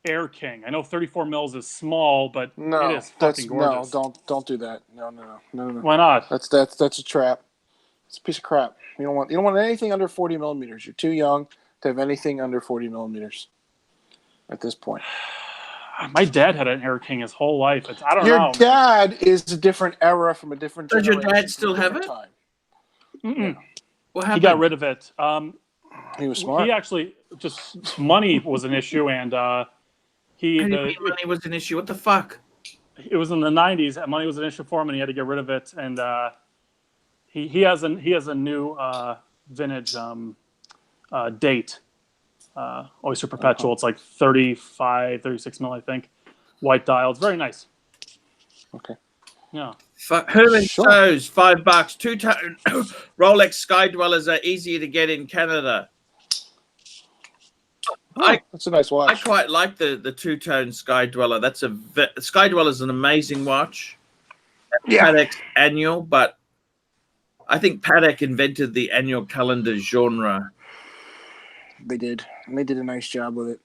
Speaker 2: Air King. I know 34 mils is small, but it is fucking gorgeous.
Speaker 3: No, don't do that. No.
Speaker 2: Why not?
Speaker 3: That's a trap. It's a piece of crap. You don't want anything under 40 millimeters. You're too young to have anything under 40 millimeters at this point.
Speaker 2: My dad had an Air King his whole life. I don't know.
Speaker 3: Your dad is a different era from a different generation.
Speaker 1: Does your dad still have it?
Speaker 3: Time.
Speaker 2: Mm-mm.
Speaker 1: What happened?
Speaker 2: He got rid of it.
Speaker 3: He was smart.
Speaker 2: He actually just money was an issue, and
Speaker 1: money was an issue. What the fuck?
Speaker 2: It was in the 90s. Money was an issue for him, and he had to get rid of it. And he has a new vintage date. Oyster Perpetual. It's like 36 mil, I think. White dial. It's very nice.
Speaker 3: Okay.
Speaker 2: Yeah.
Speaker 1: Herman Stowe's $5. Two-tone Rolex Sky Dwellers are easier to get in Canada.
Speaker 3: That's a nice watch.
Speaker 1: I quite like the two-tone Sky Dweller. Sky Dweller is an amazing watch.
Speaker 3: Yeah.
Speaker 1: Patek's annual, but I think Patek invented the annual calendar genre.
Speaker 3: They did. And they did a nice job with it.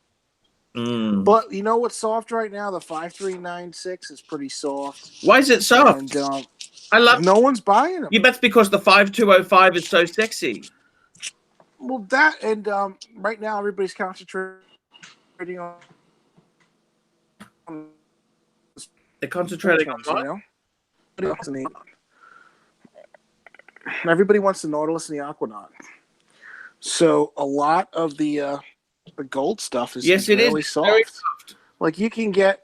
Speaker 1: But
Speaker 3: you know what's soft right now? The 5396 is pretty soft.
Speaker 1: Why is it soft?
Speaker 3: And
Speaker 1: I love.
Speaker 3: No one's buying them.
Speaker 1: Yeah, that's because the 5205 is so sexy.
Speaker 3: Well, that and right now everybody's concentrating on.
Speaker 1: They're concentrating on what?
Speaker 3: Everybody wants the Nautilus and the Aquanaut. So a lot of the gold stuff is really soft.
Speaker 1: Very soft.
Speaker 3: Like you can get.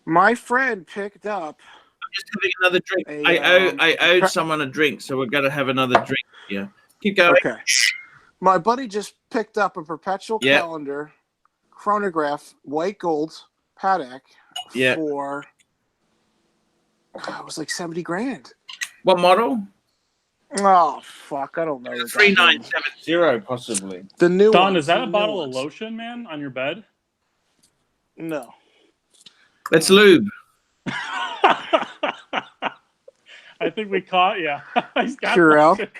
Speaker 3: My friend picked up.
Speaker 1: I'm just having another drink. I owed someone a drink, so we're gonna have another drink here. Keep going.
Speaker 3: Okay. My buddy just picked up a perpetual calendar chronograph, white gold Patek for it was like 70 grand.
Speaker 1: What model?
Speaker 3: Oh fuck! I don't know.
Speaker 1: 3970 possibly.
Speaker 3: The new
Speaker 2: Don,
Speaker 3: one.
Speaker 2: is that a bottle of lotion, man, on your bed?
Speaker 3: No.
Speaker 1: Let's lube.
Speaker 2: I think we caught you. He's got
Speaker 3: Purell.
Speaker 2: lotion.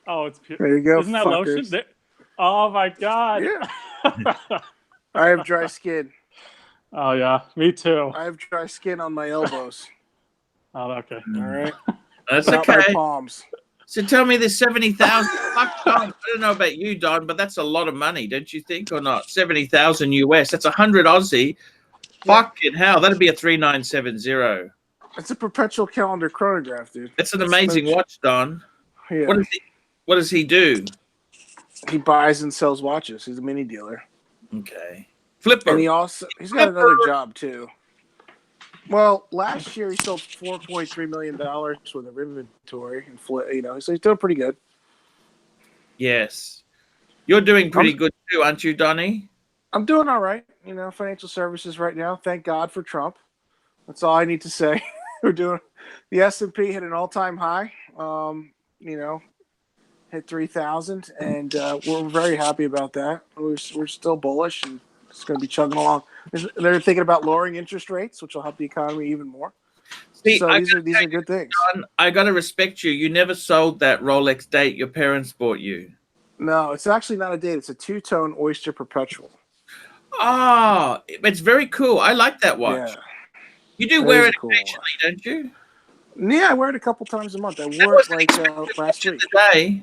Speaker 2: Oh, it's pure.
Speaker 3: There you go.
Speaker 2: Isn't that
Speaker 3: fuckers.
Speaker 2: lotion? Oh my god.
Speaker 3: Yeah. I have dry skin.
Speaker 2: Oh yeah, me too.
Speaker 3: I have dry skin on my elbows.
Speaker 2: Oh, okay.
Speaker 3: All right.
Speaker 1: That's
Speaker 3: Not
Speaker 1: okay.
Speaker 3: my palms.
Speaker 1: So tell me this 70,000. Fuck, Don. I don't know about you, Don, but that's a lot of money, don't you think, or not? 70,000 US. That's 100 Aussie. Fucking hell, that'd be a 3970.
Speaker 3: It's a perpetual calendar chronograph, dude.
Speaker 1: It's an amazing watch, Don.
Speaker 3: Yeah.
Speaker 1: What does he do?
Speaker 3: He buys and sells watches. He's a mini dealer.
Speaker 1: Okay. Flipper.
Speaker 3: And he's got another job too. Well, last year he sold $4.3 million worth of inventory, and so he's doing pretty good.
Speaker 1: Yes, you're doing pretty good too, aren't you, Donnie?
Speaker 3: I'm doing all right. Financial services right now. Thank God for Trump. That's all I need to say. We're doing. The S&P hit an all-time high. Hit 3,000, and we're very happy about that. We're still bullish, and it's going to be chugging along. They're thinking about lowering interest rates, which will help the economy even more.
Speaker 1: See,
Speaker 3: so these are good things.
Speaker 1: John, I got to respect you. You never sold that Rolex date your parents bought you.
Speaker 3: No, it's actually not a date. It's a two-tone Oyster Perpetual.
Speaker 1: Oh, it's very cool. I like that watch.
Speaker 3: Yeah.
Speaker 1: You do
Speaker 3: That
Speaker 1: wear
Speaker 3: is
Speaker 1: it
Speaker 3: a cool
Speaker 1: occasionally,
Speaker 3: watch.
Speaker 1: don't you?
Speaker 3: Yeah, I wear it a couple times a month. I
Speaker 1: That
Speaker 3: wore
Speaker 1: was
Speaker 3: it
Speaker 1: an
Speaker 3: like
Speaker 1: expensive
Speaker 3: last
Speaker 1: watch in
Speaker 3: week.
Speaker 1: the day.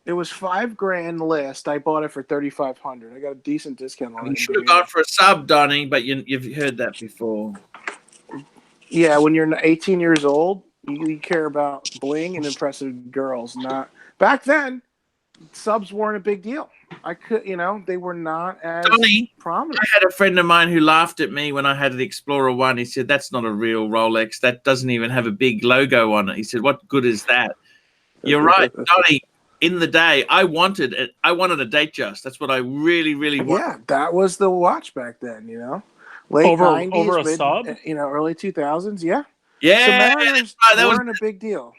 Speaker 3: It was $5,000 list. I bought it for $3,500. I got a decent discount on it.
Speaker 1: You should have gone for a sub, Donnie, but you've heard that before.
Speaker 3: Yeah, when you're 18 years old, you care about bling and impressive girls. Not back then. Subs weren't a big deal. They were not as
Speaker 1: Donnie,
Speaker 3: prominent.
Speaker 1: I had a friend of mine who laughed at me when I had the Explorer 1. He said, "That's not a real Rolex. That doesn't even have a big logo on it." He said, "What good is that?" You're right, Donnie. In the day, I wanted it. I wanted a Datejust. That's what I really, really wanted.
Speaker 3: Yeah, that was the watch back then. Late
Speaker 2: over
Speaker 3: 90s,
Speaker 2: a sub.
Speaker 3: early 2000s. Yeah.
Speaker 1: Yeah,
Speaker 3: Samaras
Speaker 1: that was
Speaker 3: weren't a big deal.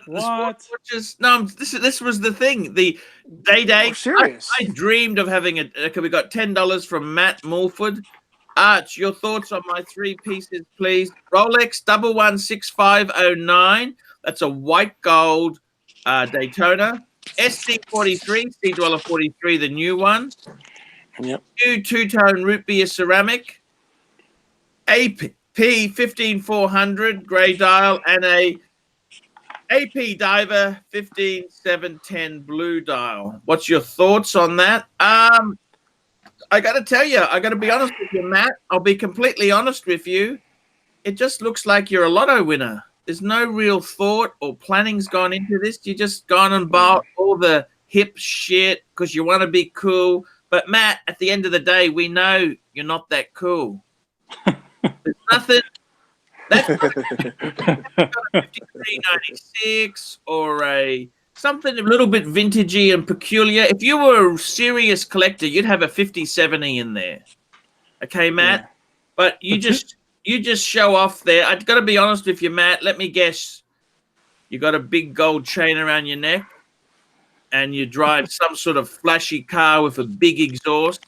Speaker 2: What?
Speaker 1: This was the thing. The day.
Speaker 3: Serious.
Speaker 1: I dreamed of having a. Okay, we got $10 from Matt Mulford. Arch, your thoughts on my three pieces, please. Rolex 116509. That's a white gold Daytona. SC43, Sea Dweller 43, the new one.
Speaker 3: Yep.
Speaker 1: New two-tone root beer ceramic. AP 15400 grey dial and a AP Diver 15710 blue dial. What's your thoughts on that? I got to tell you, I got to be honest with you, Matt. I'll be completely honest with you. It just looks like you're a lotto winner. There's no real thought or planning's gone into this. You just gone and bought all the hip shit because you want to be cool. But Matt, at the end of the day, we know you're not that cool. There's nothing. That's got a 5396 or something a little bit vintagey and peculiar. If you were a serious collector, you'd have a 5070 in there. Okay, Matt? Yeah. But you just show off there. I've got to be honest with you, Matt. Let me guess. You got a big gold chain around your neck and you drive some sort of flashy car with a big exhaust.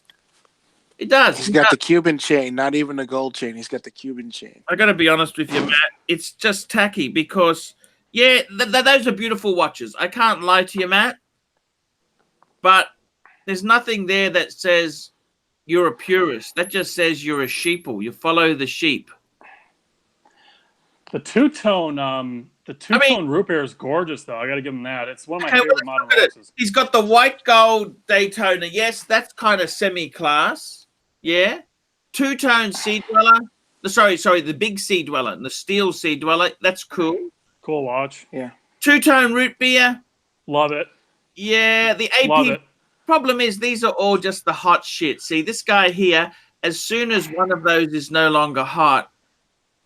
Speaker 1: It does.
Speaker 3: He's got the Cuban chain, not even a gold chain. He's got the Cuban chain.
Speaker 1: I got to be honest with you, Matt. It's just tacky because, yeah, those are beautiful watches. I can't lie to you, Matt. But there's nothing there that says you're a purist. That just says you're a sheeple. You follow the sheep.
Speaker 2: The two-tone root beer is gorgeous, though. I got to give him that. It's one of my favorite modern Rolexes.
Speaker 1: He's got the white gold Daytona. Yes, that's kind of semi-class. Yeah. Two-tone Sea Dweller. Sorry, the big Sea Dweller, the steel Sea Dweller. That's cool.
Speaker 2: Cool watch.
Speaker 3: Yeah.
Speaker 1: Two-tone root beer.
Speaker 2: Love it.
Speaker 1: Yeah, the AP.
Speaker 2: Love it.
Speaker 1: Problem is, these are all just the hot shit. See, this guy here, as soon as one of those is no longer hot,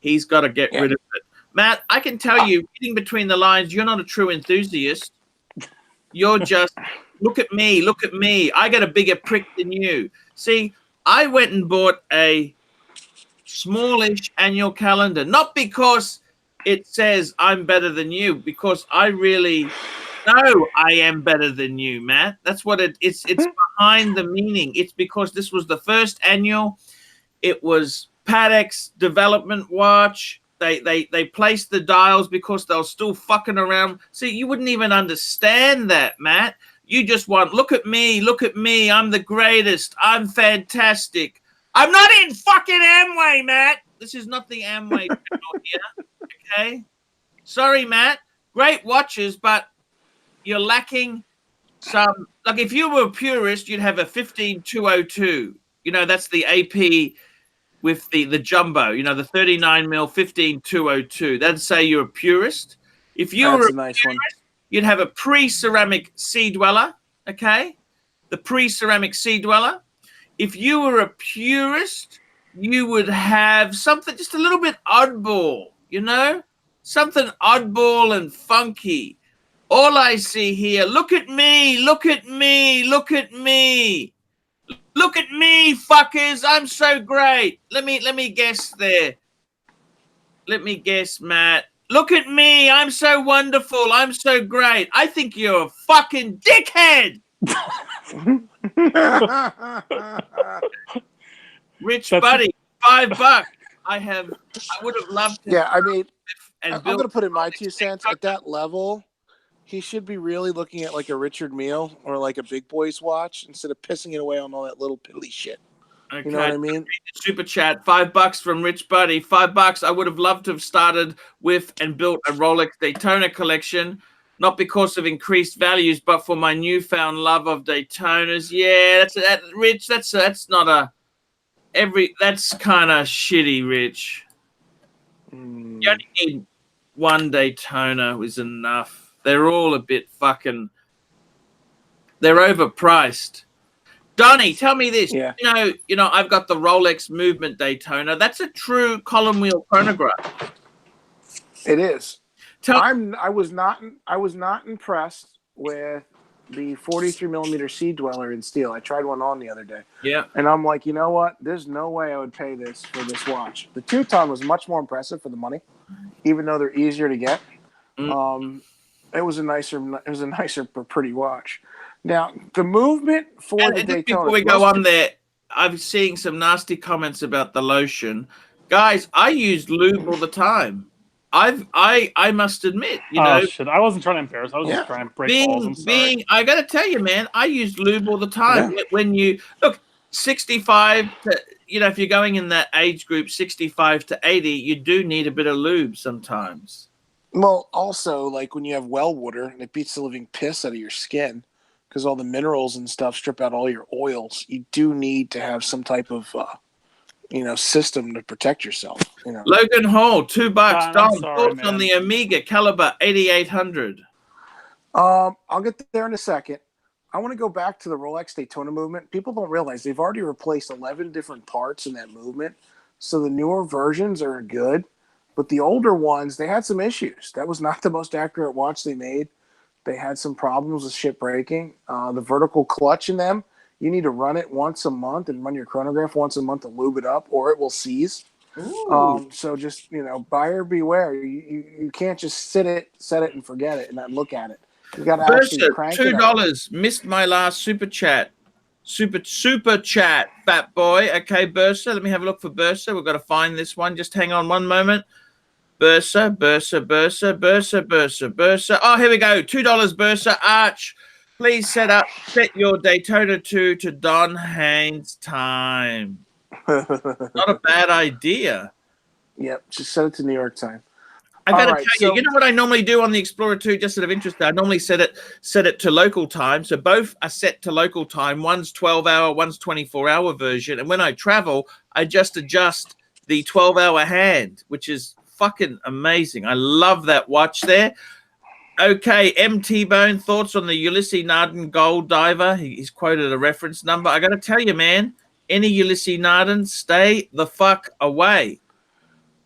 Speaker 1: he's got to get rid of it. Matt, I can tell you, reading between the lines, you're not a true enthusiast. You're just, look at me. I got a bigger prick than you. See, I went and bought a smallish annual calendar, not because it says I'm better than you, because I really know I am better than you, Matt. That's what it's behind the meaning. It's because this was the first annual. It was Patek's development watch. They placed the dials because they were still fucking around. See, you wouldn't even understand that, Matt. You just want, look at me, I'm the greatest, I'm fantastic. I'm not in fucking Amway, Matt. This is not the Amway channel here, okay? Sorry, Matt. Great watches, but you're lacking some. Like, if you were a purist, you'd have a 15202. You know, that's the AP with the jumbo. You know, the 39mm 15202. That'd say you're a purist. If you were a
Speaker 3: nice
Speaker 1: purist,
Speaker 3: one.
Speaker 1: You'd have a pre-ceramic Sea Dweller, okay? The pre-ceramic Sea Dweller. If you were a purist, you would have something just a little bit oddball, you know? Something oddball and funky. All I see here, look at me, look at me, fuckers. I'm so great. Let me guess there. Let me guess, Matt. Look at me. I'm so wonderful. I'm so great. I think you're a fucking dickhead. Rich buddy, $5. I would have loved to.
Speaker 3: Yeah, I mean, I'm going to put in my 2 cents. At that level, he should be really looking at like a Richard Mille or like a Big Boys watch instead of pissing it away on all that little piddly shit.
Speaker 1: Okay.
Speaker 3: You know what I mean?
Speaker 1: Super chat, $5 from Rich Buddy. $5. I would have loved to have started with and built a Rolex Daytona collection, not because of increased values, but for my newfound love of Daytonas. Yeah, Rich. That's not a That's kind of shitty, Rich. You only need one Daytona is enough. They're all a bit fucking. They're overpriced. Donnie, tell me this.
Speaker 3: Yeah.
Speaker 1: You know, I've got the Rolex Movement Daytona. That's a true column wheel chronograph.
Speaker 3: It is. I was not impressed with the 43 millimeter Sea Dweller in steel. I tried one on the other day.
Speaker 1: Yeah.
Speaker 3: And I'm like, you know what? There's no way I would pay this for this watch. The two-ton was much more impressive for the money, even though they're easier to get. It was a nicer, pretty watch. Now, the movement for the Daytona.
Speaker 1: Before we go on there, I'm seeing some nasty comments about the lotion. Guys, I use lube all the time. I must admit,
Speaker 2: shit. I wasn't trying to embarrass. I was just trying to break balls. I'm sorry.
Speaker 1: I got to tell you, man, I use lube all the time. Yeah. When you look 65 to, if you're going in that age group, 65 to 80, you do need a bit of lube sometimes.
Speaker 3: Well, also, like when you have well water and it beats the living piss out of your skin because all the minerals and stuff strip out all your oils, you do need to have some type of, system to protect yourself.
Speaker 1: Logan Hall, $2. Don, thoughts on the Omega Caliber 8800?
Speaker 3: I'll get there in a second. I want to go back to the Rolex Daytona movement. People don't realize they've already replaced 11 different parts in that movement. So the newer versions are good, but the older ones, they had some issues. That was not the most accurate watch they made. They had some problems with shit breaking. The vertical clutch in them, you need to run it once a month and run your chronograph once a month to lube it up, or it will seize. So just, buyer beware. You can't just set it and forget it and not look at it. You got to actually crank it up.
Speaker 1: $2. Missed my last super chat. Super chat, fat boy. Okay, Bursa. Let me have a look for Bursa. We've got to find this one. Just hang on one moment. Bursa. Oh, here we go. $2, Bursa. Arch, please set your Daytona 2 to Don Haynes time. Not a bad idea.
Speaker 3: Yep, just set it to New York time.
Speaker 1: I got to tell you, you know what I normally do on the Explorer 2, just out of interest? I normally set it to local time. So both are set to local time. One's 12-hour, one's 24-hour version. And when I travel, I just adjust the 12-hour hand, which is fucking amazing. I love that watch there. Okay, MT Bone, thoughts on the Ulysses Narden Gold Diver? He's quoted a reference number. I got to tell you, man, any Ulysses Narden, stay the fuck away.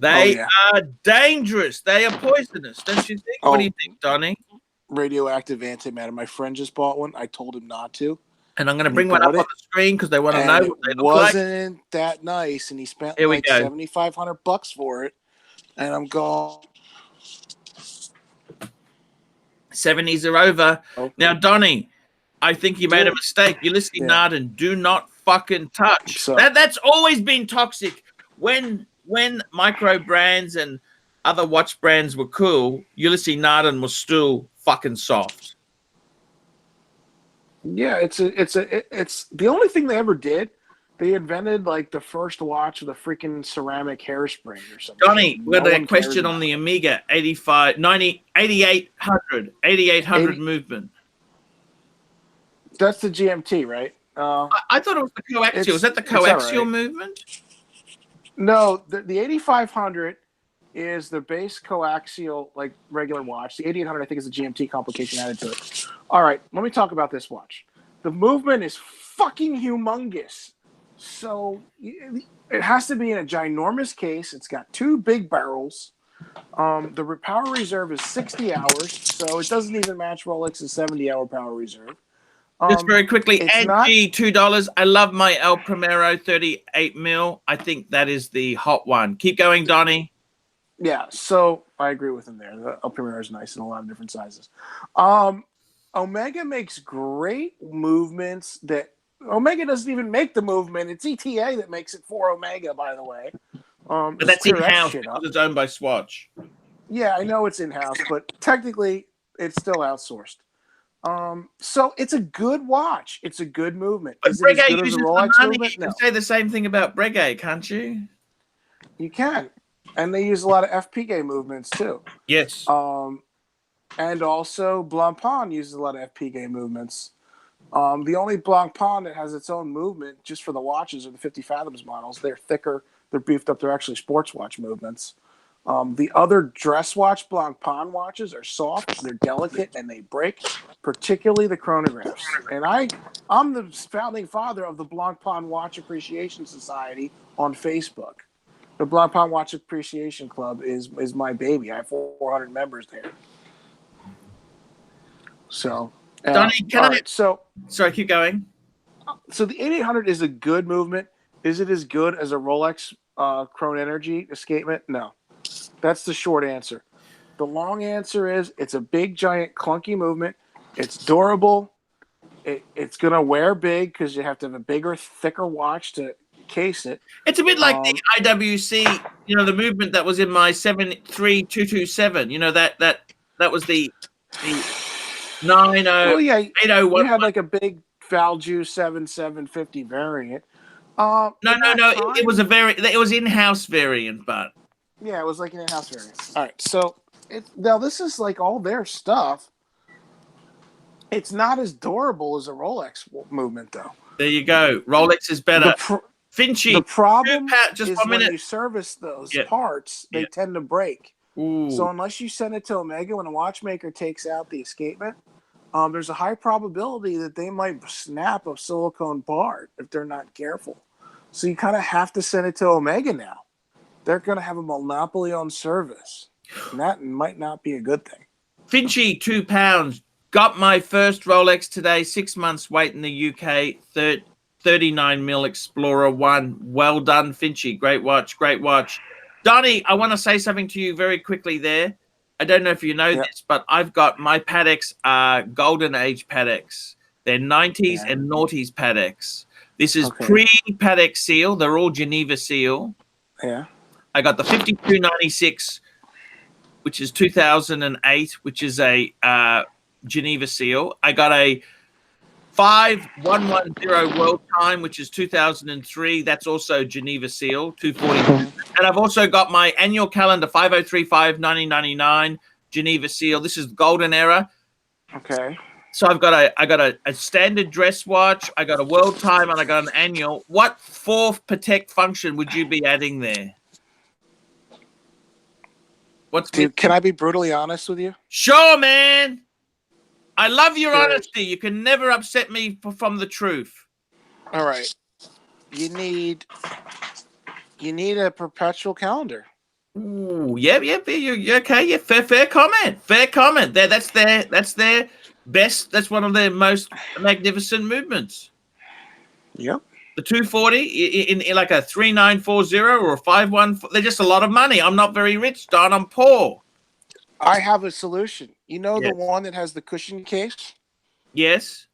Speaker 1: They are dangerous. They are poisonous. Don't you think? What do you think, Donnie?
Speaker 3: Radioactive antimatter. My friend just bought one. I told him not to.
Speaker 1: And I'm going to bring one up on the screen because they want to know what they look like.
Speaker 3: It wasn't that nice, and he spent like $7,500 for it. And I'm going.
Speaker 1: 70s are over. Okay. Now, Donnie, I think you made a mistake. Ulysses Narden, do not fucking touch. So, that's always been toxic. When micro brands and other watch brands were cool, Ulysses Narden was still fucking soft.
Speaker 3: Yeah, it's the only thing they ever did. They invented like the first watch with a freaking ceramic hairspring or something.
Speaker 1: Donnie, we got a question on the Omega 8800 movement.
Speaker 3: That's the GMT, right?
Speaker 1: I thought it was the coaxial. Is that the coaxial movement?
Speaker 3: No, the 8500 is the base coaxial, like regular watch. The 8800, I think, is a GMT complication added to it. All right, let me talk about this watch. The movement is fucking humongous. So it has to be in a ginormous case. It's got 2 big barrels. The power reserve is 60 hours, so it doesn't even match Rolex's 70-hour power reserve.
Speaker 1: Just very quickly, Angie, $2. I love my El Primero 38 mil. I think that is the hot one. Keep going, Donnie.
Speaker 3: Yeah, so I agree with him there. The El Primero is nice in a lot of different sizes. Omega makes great movements that Omega doesn't even make the movement. It's ETA that makes it for Omega, by the way.
Speaker 1: But that's in-house because it's owned by Swatch.
Speaker 3: Yeah, I know it's in-house, but technically It's still outsourced. So it's a good watch. It's a good movement.
Speaker 1: But
Speaker 3: Is it as
Speaker 1: Breguet
Speaker 3: good as a
Speaker 1: uses
Speaker 3: Rolex
Speaker 1: OMMANEY.
Speaker 3: movement?
Speaker 1: You
Speaker 3: No.
Speaker 1: can say the same thing about Breguet, can't you?
Speaker 3: You can. And they use a lot of FPGA movements too.
Speaker 1: Yes.
Speaker 3: And also Blancpain uses a lot of FPGA movements. The only Blancpain that has its own movement just for the watches are the 50 Fathoms models. They're thicker. They're beefed up. They're actually sports watch movements. The other dress watch Blancpain watches are soft, they're delicate, and they break, particularly the chronographs. And I'm the founding father of the Blancpain Watch Appreciation Society on Facebook. The Blancpain Watch Appreciation Club is my baby. I have 400 members there. So,
Speaker 1: Donnie, can I?
Speaker 3: So,
Speaker 1: sorry, keep going.
Speaker 3: So the 8800 is a good movement. Is it as good as a Rolex Chron Energy escapement? No. That's the short answer. The long answer is it's a big, giant, clunky movement. It's durable. It's going to wear big because you have to have a bigger, thicker watch to case it.
Speaker 1: It's a bit like the IWC, the movement that was in my 73227. That was the 90
Speaker 3: Well, yeah,
Speaker 1: 801.
Speaker 3: you had like a big Valju 7750 variant.
Speaker 1: No. It was it was in-house variant, but
Speaker 3: yeah, it was like an in-house variant. All right, so now this is like all their stuff. It's not as durable as a Rolex movement, though.
Speaker 1: There you go. Rolex is better. Finchy.
Speaker 3: The problem
Speaker 1: just
Speaker 3: is
Speaker 1: 1 minute.
Speaker 3: when you service those parts, they tend to break.
Speaker 1: Ooh.
Speaker 3: So unless you send it to Omega when a watchmaker takes out the escapement, there's a high probability that they might snap a silicone part if they're not careful. So you kind of have to send it to Omega now. They're going to have a monopoly on service. And that might not be a good thing.
Speaker 1: Finchy, £2. Got my first Rolex today. 6 months wait in the UK. 39 mil Explorer 1. Well done, Finchy. Great watch. Great watch. Donnie, I want to say something to you very quickly there. I don't know if you know this, but I've got my Pateks Golden Age Pateks. They're 90s and noughties Pateks. This is pre-Patek seal. They're all Geneva seal.
Speaker 3: Yeah.
Speaker 1: I got the 5296, which is 2008, which is a Geneva seal. I got a 5110 World Time, which is 2003. That's also Geneva seal, 240. And I've also got my annual calendar, 5035 1999 Geneva seal. This is the golden era.
Speaker 3: Okay.
Speaker 1: So I got a standard dress watch, I got a World Time, and I got an annual. What fourth Patek function would you be adding there?
Speaker 3: Dude, can I be brutally honest with you? Sure,
Speaker 1: man. I love your honesty. You can never upset me from the truth.
Speaker 3: All right. You need a perpetual calendar.
Speaker 1: Ooh, yeah. You're okay. Yeah, fair comment. Fair comment. That's their best. That's one of their most magnificent movements.
Speaker 3: Yep.
Speaker 1: The 240 in like a 3940 or a 514. They're just a lot of money. I'm not very rich, Don. I'm poor.
Speaker 3: I have a solution. You know the one that has the cushion case?
Speaker 1: Yes.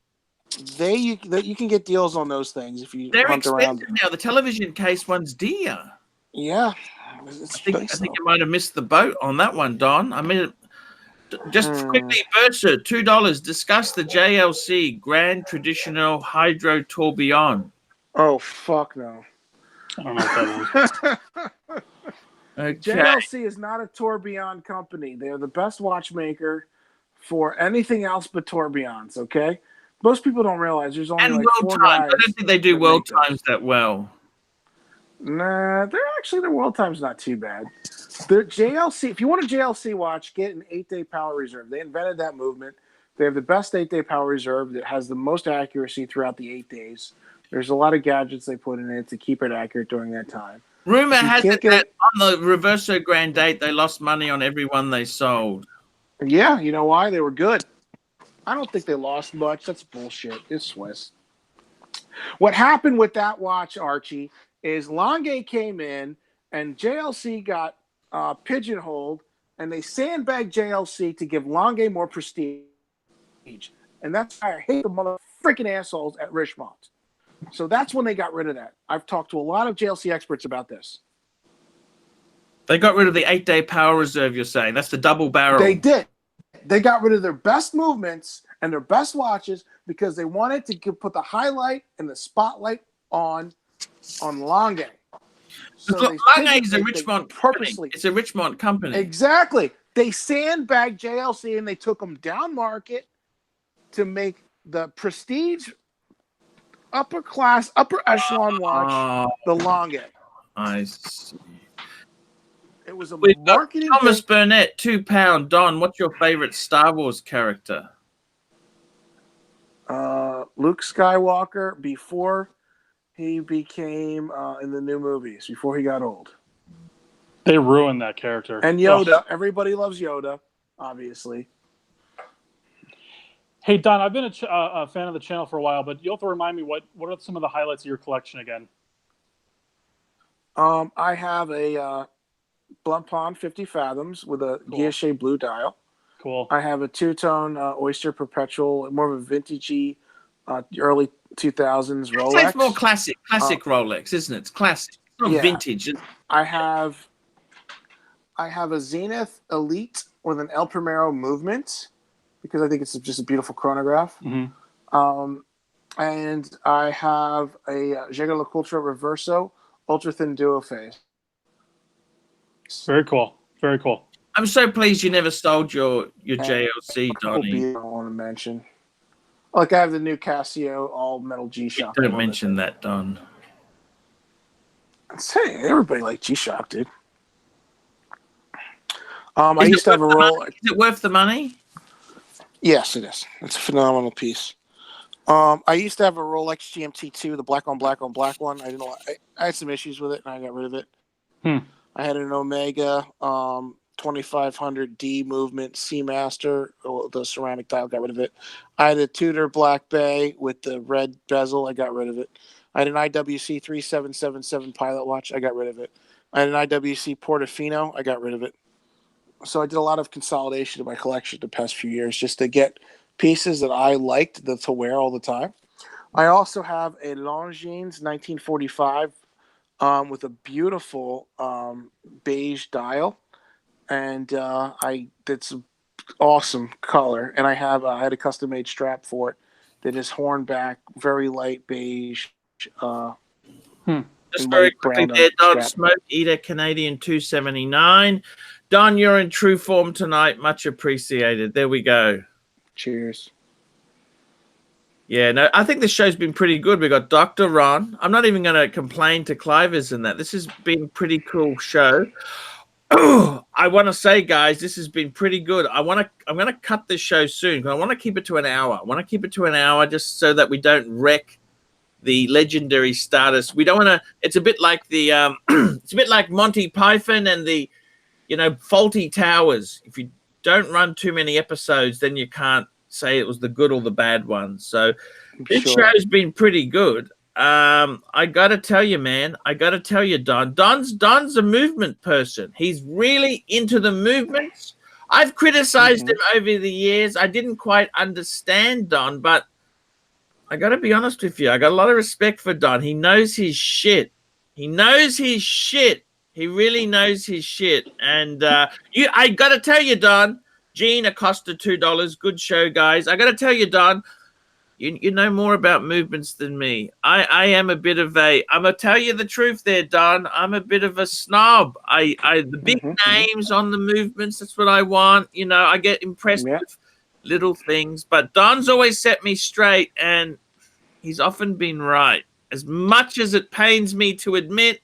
Speaker 3: You can get deals on those things if you
Speaker 1: They're
Speaker 3: hunt around.
Speaker 1: expensive now. The television case one's dear.
Speaker 3: Yeah.
Speaker 1: I think you might have missed the boat on that one, Don. I mean, just quickly, Versa, $2. Discuss the JLC Grand Traditional Hydro Tourbillon.
Speaker 3: Oh, fuck no.
Speaker 2: I don't know what that is.
Speaker 1: Okay.
Speaker 3: JLC is not a tourbillon company. They're the best watchmaker for anything else but tourbillons, okay? Most people don't realize there's only like
Speaker 1: World
Speaker 3: 4
Speaker 1: Times.
Speaker 3: guys.
Speaker 1: I don't think they do World Times that well.
Speaker 3: Nah, their World Time's not too bad. The JLC, if you want a JLC watch, get an 8-day power reserve. They invented that movement. They have the best 8-day power reserve that has the most accuracy throughout the 8 days. There's a lot of gadgets they put in it to keep it accurate during that time.
Speaker 1: Rumor has it that on the Reverso Grand Date, they lost money on every one they sold.
Speaker 3: Yeah, you know why? They were good. I don't think they lost much. That's bullshit. It's Swiss. What happened with that watch, Archie, is Lange came in and JLC got pigeonholed, and they sandbagged JLC to give Lange more prestige. And that's why I hate the mother freaking assholes at Richemont. So that's when they got rid of that. I've talked to a lot of JLC experts about this.
Speaker 1: They got rid of the 8-day power reserve, you're saying. That's the double barrel.
Speaker 3: They did. They got rid of their best movements and their best watches because they wanted to put the highlight and the spotlight on Lange. So
Speaker 1: Lange is a Richmond purposely. It's a Richmond company.
Speaker 3: Exactly. They sandbagged JLC and they took them down market to make the prestige upper echelon watch the Lange.
Speaker 1: I see.
Speaker 3: It was a
Speaker 1: We've
Speaker 3: marketing
Speaker 1: got Thomas
Speaker 3: thing.
Speaker 1: Burnett, £2. Don, what's your favorite Star Wars character?
Speaker 3: Luke Skywalker before he became in the new movies, before he got old.
Speaker 2: They ruined that character.
Speaker 3: And Yoda. Everybody loves Yoda, obviously.
Speaker 2: Hey, Don, I've been a fan of the channel for a while, but you'll have to remind me what are some of the highlights of your collection again?
Speaker 3: I have a Blancpain 50 Fathoms with a guilloche blue dial.
Speaker 2: Cool.
Speaker 3: I have a two-tone Oyster Perpetual, more of a vintagey, early 2000s Rolex.
Speaker 1: It's more classic Rolex, isn't it? It's classic. It's not vintage.
Speaker 3: I have a Zenith Elite with an El Primero movement because I think it's just a beautiful chronograph.
Speaker 2: Mm-hmm.
Speaker 3: And I have a Jaeger-LeCoultre Reverso ultra thin duo phase.
Speaker 2: Very cool. Very cool.
Speaker 1: I'm so pleased you never stole your JLC, Donnie.
Speaker 3: I want to mention. Like I have the new Casio all metal G-Shock.
Speaker 1: Don't mention that, Don.
Speaker 3: Hey, everybody liked G-Shock, dude. I used to have a Rolex.
Speaker 1: Is it worth the money?
Speaker 3: Yes, it is. It's a phenomenal piece. I used to have a Rolex GMT2, the black on black one. I didn't know. I had some issues with it, and I got rid of it. I had an Omega 2500D movement Seamaster, the ceramic dial. Got rid of it. I had a Tudor Black Bay with the red bezel. I got rid of it. I had an IWC 3777 pilot watch. I got rid of it. I had an IWC Portofino. I got rid of it. So I did a lot of consolidation of my collection the past few years just to get pieces that I liked to wear all the time. I also have a Longines 1945 with a beautiful beige dial, and I did some awesome color. And I had a custom made strap for it that is hornback, very light beige.
Speaker 1: Just very quickly there, Don Smoke Eater Canadian 279. Don, you're in true form tonight. Much appreciated. There we go.
Speaker 3: Cheers.
Speaker 1: Yeah, no, I think this show's been pretty good. We got Dr. Ron. I'm not even going to complain to Clivers in that. This has been a pretty cool show. I want to say, guys, this has been pretty good. I'm going to cut this show soon because I want to keep it to an hour. I want to keep it to an hour just so that we don't wreck the legendary status. We don't want to. It's a bit like the. It's a bit like Monty Python and the, Faulty Towers. If you don't run too many episodes, then you can't say it was the good or the bad one. So this show's been pretty good. I gotta tell you, man. I gotta tell you, Don. Don's a movement person. He's really into the movements. I've criticized him over the years. I didn't quite understand Don, but I gotta be honest with you. I got a lot of respect for Don. He knows his shit. He knows his shit. He really knows his shit. And I gotta tell you, Don. Gene Acosta, $2. Good show, guys. I got to tell you, Don, you know more about movements than me. I am a bit of a. I'm gonna tell you the truth, there, Don. I'm a bit of a snob. The big names on the movements. That's what I want. I get impressed with little things. But Don's always set me straight, and he's often been right. As much as it pains me to admit,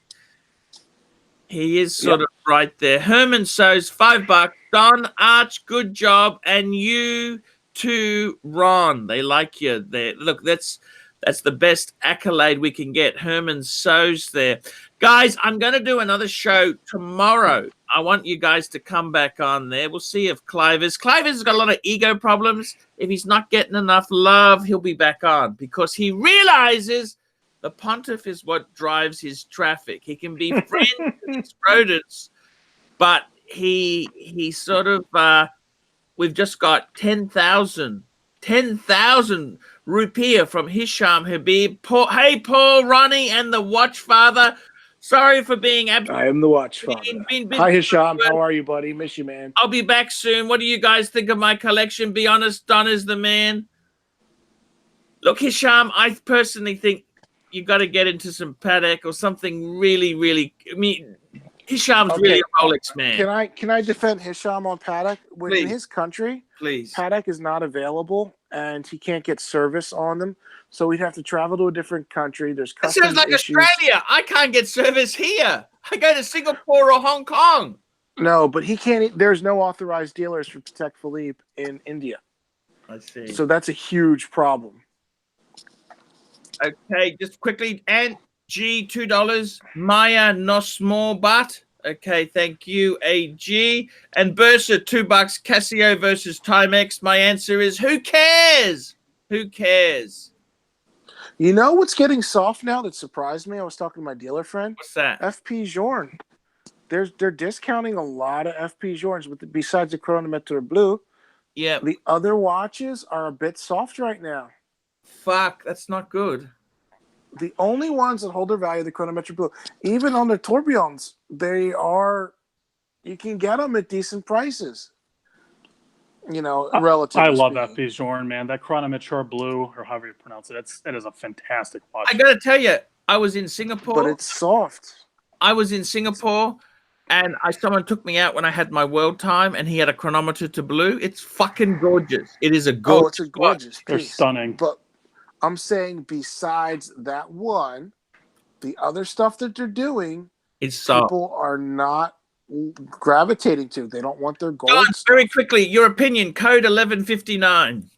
Speaker 1: he is sort of right there. Herman So's $5. Don, Arch, good job. And you too, Ron. They like you there. Look, that's the best accolade we can get. Herman So's there. Guys, I'm going to do another show tomorrow. I want you guys to come back on there. We'll see if Cliver's got a lot of ego problems. If he's not getting enough love, he'll be back on because he realizes the pontiff is what drives his traffic. He can be friends with his rodents, but he sort of we've just got 10,000 rupiah from Hisham Habib. Paul, Ronnie, and the Watchfather. Sorry for being
Speaker 3: I am the watch father. Hi, Hisham. How are you, buddy? Miss you, man.
Speaker 1: I'll be back soon. What do you guys think of my collection? Be honest, Don is the man. Look, Hisham, I personally think you got to get into some Patek or something really, really. I mean, Hisham's really a Rolex man.
Speaker 3: Can I defend Hisham on Patek? In his country,
Speaker 1: please,
Speaker 3: Patek is not available, and he can't get service on them. So we'd have to travel to a different country. There's customs
Speaker 1: sounds like
Speaker 3: issues.
Speaker 1: Australia. I can't get service here. I go to Singapore or Hong Kong.
Speaker 3: No, but he can't. There's no authorized dealers for Patek Philippe in India.
Speaker 1: I see.
Speaker 3: So that's a huge problem.
Speaker 1: Okay, just quickly. And G, $2. Maya no small but. Okay, thank you, AG. And Bursa, $2. Casio versus Timex. My answer is who cares? Who cares?
Speaker 3: You know what's getting soft now that surprised me? I was talking to my dealer friend.
Speaker 1: What's that?
Speaker 3: FP Journe. They're discounting a lot of FP Journes besides the Chronometer Blue.
Speaker 1: Yeah.
Speaker 3: The other watches are a bit soft right now.
Speaker 1: Fuck, that's not good.
Speaker 3: The only ones that hold their value, the Chronometer Blue, even on the tourbillons, you can get them at decent prices. You know, relative.
Speaker 2: I love FP Journe, man. That Chronometer Blue, or however you pronounce it, it is a fantastic watch.
Speaker 1: I gotta tell you, I was in Singapore.
Speaker 3: But it's soft.
Speaker 1: I was in Singapore, and someone took me out when I had my world time, and he had a Chronometer to Blue. It's fucking gorgeous. It is a gorgeous.
Speaker 3: Oh, it's a gorgeous piece.
Speaker 2: They're stunning.
Speaker 3: But I'm saying besides that one, the other stuff that they're doing, people are not gravitating to. They don't want their gold.
Speaker 1: Very quickly, your opinion. Code 1159.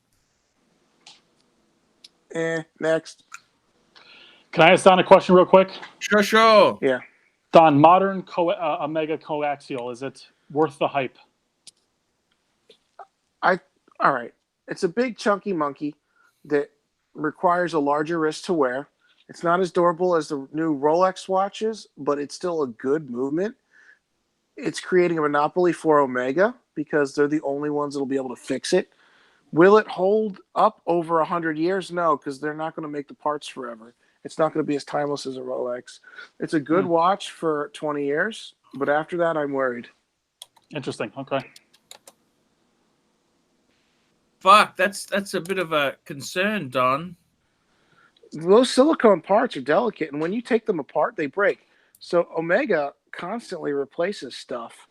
Speaker 3: Next.
Speaker 2: Can I ask Don a question real quick?
Speaker 1: Sure.
Speaker 3: Yeah.
Speaker 2: Don, modern Omega coaxial, is it worth the hype?
Speaker 3: All right. It's a big chunky monkey that requires a larger wrist to wear. It's not as durable as the new Rolex watches, but it's still a good movement. It's creating a monopoly for Omega because they're the only ones that'll be able to fix it. Will it hold up over 100 years? No, because they're not going to make the parts forever. It's not going to be as timeless as a Rolex. It's a good watch for 20 years, but after that, I'm worried.
Speaker 2: Interesting. Okay.
Speaker 1: Fuck, that's a bit of a concern, Don.
Speaker 3: Those silicone parts are delicate, and when you take them apart, they break. So Omega constantly replaces stuff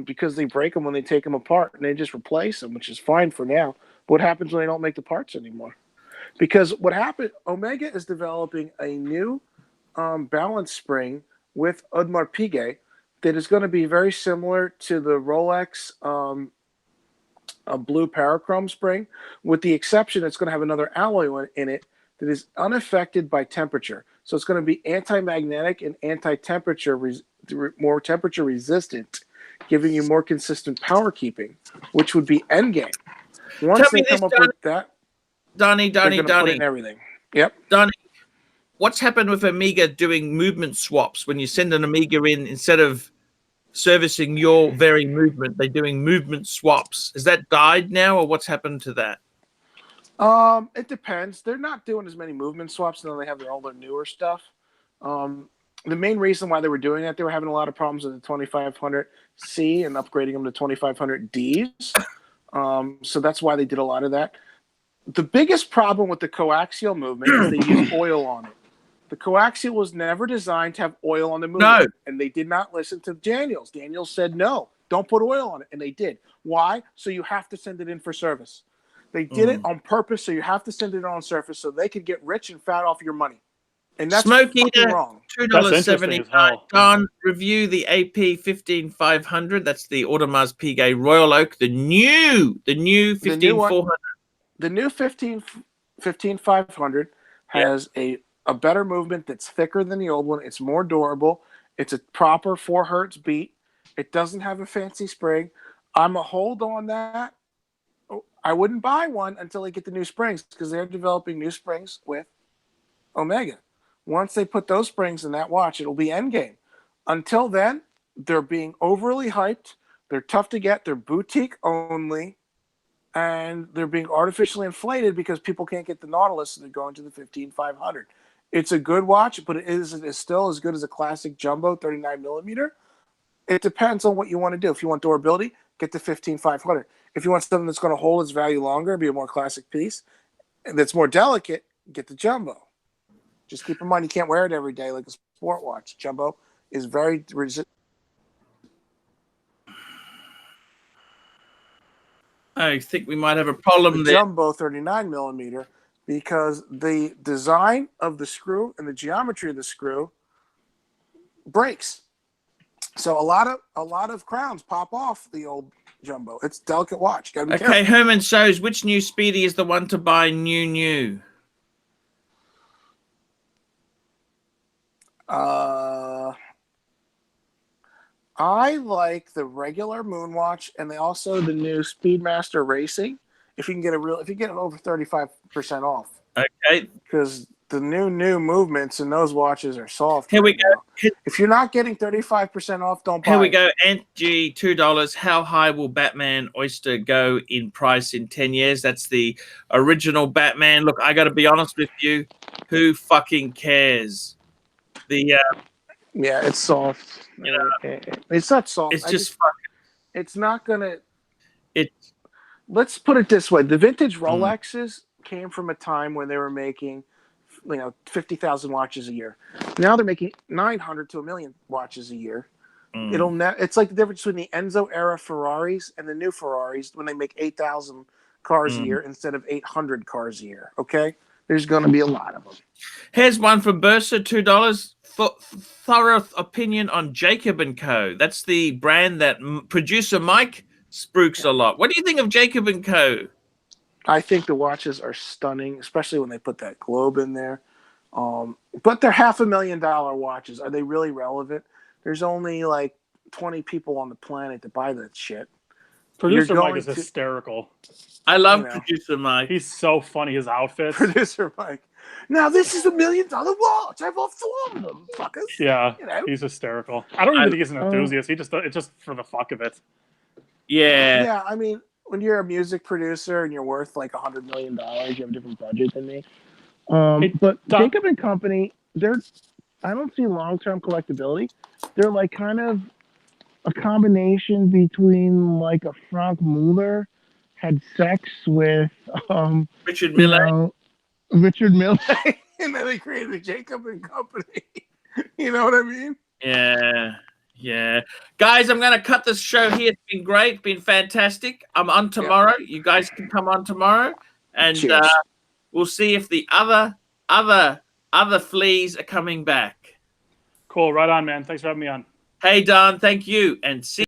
Speaker 3: because they break them when they take them apart, and they just replace them, which is fine for now. But what happens when they don't make the parts anymore? Because what happened, Omega is developing a new balance spring with Audemars Piguet that is going to be very similar to the Rolex a blue parachrome spring, with the exception it's going to have another alloy in it that is unaffected by temperature. So it's going to be anti-magnetic and anti-temperature, more temperature resistant, giving you more consistent power keeping, which would be endgame. Once they come up with that,
Speaker 1: Donnie.
Speaker 3: Put in everything. Yep.
Speaker 1: Donnie, what's happened with Omega doing movement swaps? When you send an Omega in, instead of servicing your very movement, they're doing movement swaps. Is that died now, or what's happened to that?
Speaker 3: It depends. They're not doing as many movement swaps now. They have all their newer stuff. The main reason why they were doing that, they were having a lot of problems with the 2500C and upgrading them to 2500Ds. So that's why they did a lot of that. The biggest problem with the coaxial movement is they use oil on it. The coaxial was never designed to have oil on the movement, and they did not listen to Daniels. Daniels said, no, don't put oil on it, and they did. Why? So you have to send it in for service. They did it on purpose, so you have to send it on surface so they could get rich and fat off your money. And that's fucking wrong.
Speaker 1: $2.79. Don, review the AP 15500. That's the Audemars Piguet Royal Oak, the new 15400.
Speaker 3: The new 15500 has a better movement that's thicker than the old one. It's more durable. It's a proper 4 hertz beat. It doesn't have a fancy spring. I'm a hold on that. I wouldn't buy one until they get the new springs because they're developing new springs with Omega. Once they put those springs in that watch, it'll be endgame. Until then, they're being overly hyped. They're tough to get. They're boutique only. And they're being artificially inflated because people can't get the Nautilus, so they're going to the 15500. It's a good watch, but it's still as good as a classic jumbo 39 millimeter. It depends on what you want to do. If you want durability, get the 15500. If you want something that's going to hold its value longer, be a more classic piece, and that's more delicate, get the jumbo. Just keep in mind you can't wear it every day like a sport watch. Jumbo is very resistant.
Speaker 1: I think we might have a problem there.
Speaker 3: Jumbo 39 millimeter, because the design of the screw and the geometry of the screw breaks. So a lot of crowns pop off the old jumbo. It's a delicate watch. Gotta be careful.
Speaker 1: Herman shows which new Speedy is the one to buy new.
Speaker 3: I like the regular Moonwatch, and also the new Speedmaster Racing. If you can get it over 35% off. Okay. Because the new movements in those watches are soft.
Speaker 1: Here we go.
Speaker 3: If you're not getting 35% off, don't buy it.
Speaker 1: Here we go. Angie, $2. How high will Batman Oyster go in price in 10 years? That's the original Batman. Look, I got to be honest with you. Who fucking cares?
Speaker 3: Yeah, it's soft.
Speaker 1: You know,
Speaker 3: it's not soft.
Speaker 1: It's just fucking.
Speaker 3: It's not gonna. Let's put it this way: the vintage Rolexes came from a time when they were making, 50,000 watches a year. Now they're making 900 to 1 million watches a year. It's like the difference between the Enzo era Ferraris and the new Ferraris when they make 8,000 cars a year instead of 800 cars a year. Okay, there's going to be a lot of them.
Speaker 1: Here's one from Bursa, $2. Thorough opinion on Jacob & Co. That's the brand that producer Mike spooks a lot. What do you think of Jacob & Co.?
Speaker 3: I think the watches are stunning, especially when they put that globe in there. But they're $500,000 watches. Are they really relevant? There's only like 20 people on the planet that buy that shit.
Speaker 2: Producer Mike is hysterical.
Speaker 1: I love Producer Mike.
Speaker 2: He's so funny, his outfits.
Speaker 3: Producer Mike. Now this is $1 million watch. I've lost 4 of them, fuckers.
Speaker 2: Yeah, he's hysterical. I don't even think he's an enthusiast. It's just for the fuck of it.
Speaker 1: Yeah.
Speaker 3: Yeah, I mean, when you're a music producer and you're worth like $100 million, you have a different budget than me. But Jacob and Company, I don't see long-term collectability. They're like kind of a combination between like a Frank Muller had sex with
Speaker 1: Richard Mille.
Speaker 3: Richard Mille, and then they created Jacob and Company. You know what I mean?
Speaker 1: Yeah. Guys, I'm going to cut this show here. It's been great. Been fantastic. I'm on tomorrow. Yeah. You guys can come on tomorrow. And we'll see if the other fleas are coming back.
Speaker 2: Cool. Right on, man. Thanks for having me on.
Speaker 1: Hey, Don. Thank you. And see